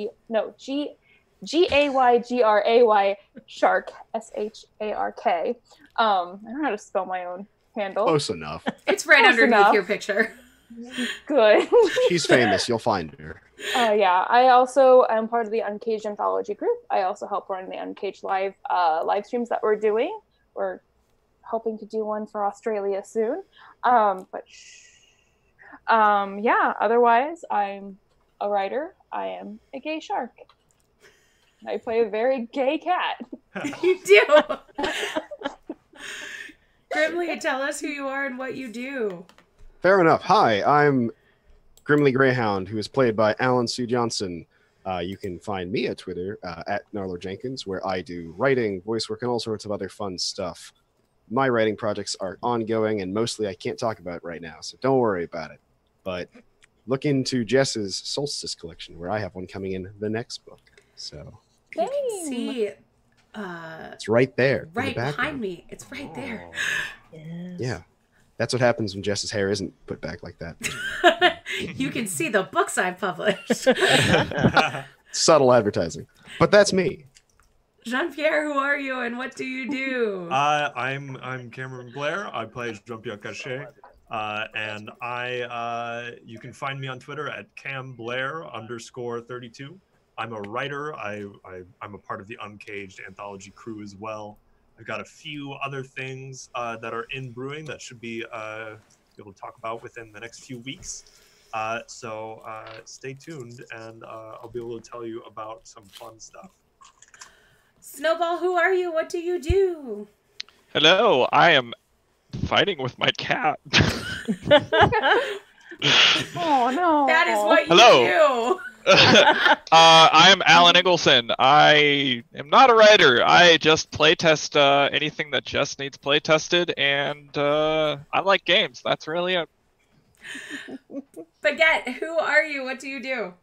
Shark, S-H-A-R-K. I don't know how to spell my own handle. Close enough. It's right underneath your picture. Good. She's famous. You'll find her. Yeah. I also am part of the Uncaged Anthology group. I also help run the Uncaged live streams that we're doing. We're hoping to do one for Australia soon. Yeah. Otherwise, I'm a writer. I am a gay shark. I play a very gay cat. You do. Grimly, tell us who you are and what you do. Fair enough. Hi, I'm Grimly Greyhound, who is played by Alan Sue Johnson. You can find me at Twitter at Narlo Jenkins, where I do writing, voice work, and all sorts of other fun stuff. My writing projects are ongoing, and mostly I can't talk about right now, so don't worry about it. But look into Jess's Solstice collection, where I have one coming in the next book. So You can Same. see It's right there. in the right behind background. me. It's right there. Yes. Yeah. That's what happens when Jess's hair isn't put back like that. You can see the books I've published. Subtle advertising. But that's me. Jean-Pierre, who are you and what do you do? I'm Cameron Blair. I play Jean-Pierre Cachet. And you can find me on Twitter at CamBlair_32. I'm a writer. I'm a part of the Uncaged anthology crew as well. I've got a few other things that are in brewing that should be able to talk about within the next few weeks. So stay tuned, and I'll be able to tell you about some fun stuff. Snowball, who are you? What do you do? Hello, I am fighting with my cat. Oh no. That is what you Hello. do. I am Alan Eagleson. I am not a writer. I just playtest anything that just needs playtested, and I like games. That's really it. Baguette, who are you? What do you do?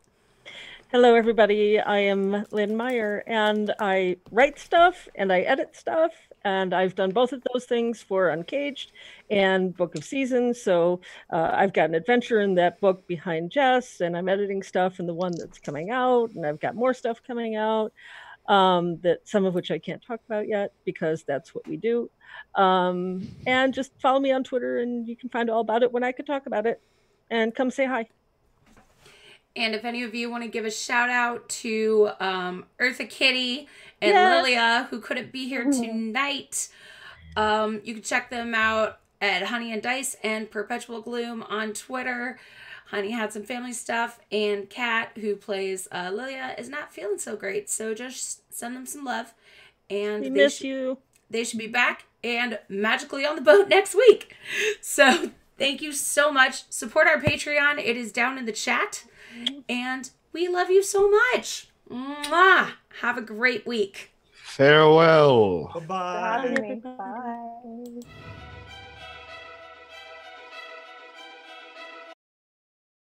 Hello, everybody. I am Lynn Meyer, and I write stuff and I edit stuff, and I've done both of those things for Uncaged and Book of Seasons. So I've got an adventure in that book behind Jess, and I'm editing stuff in the one that's coming out, and I've got more stuff coming out, that some of which I can't talk about yet because that's what we do. And just follow me on Twitter, and you can find all about it when I could talk about it. And come say hi. And if any of you want to give a shout out to Eartha Kitty and Yes. Lilia, who couldn't be here tonight, you can check them out at Honey and Dice and Perpetual Gloom on Twitter. Honey had some family stuff, and Kat, who plays Lilia, is not feeling so great. So just send them some love. And We miss you. They should be back and magically on the boat next week. So thank you so much. Support our Patreon. It is down in the chat. And we love you so much. Mwah! Have a great week. Farewell. For Bye-bye. having me. Bye.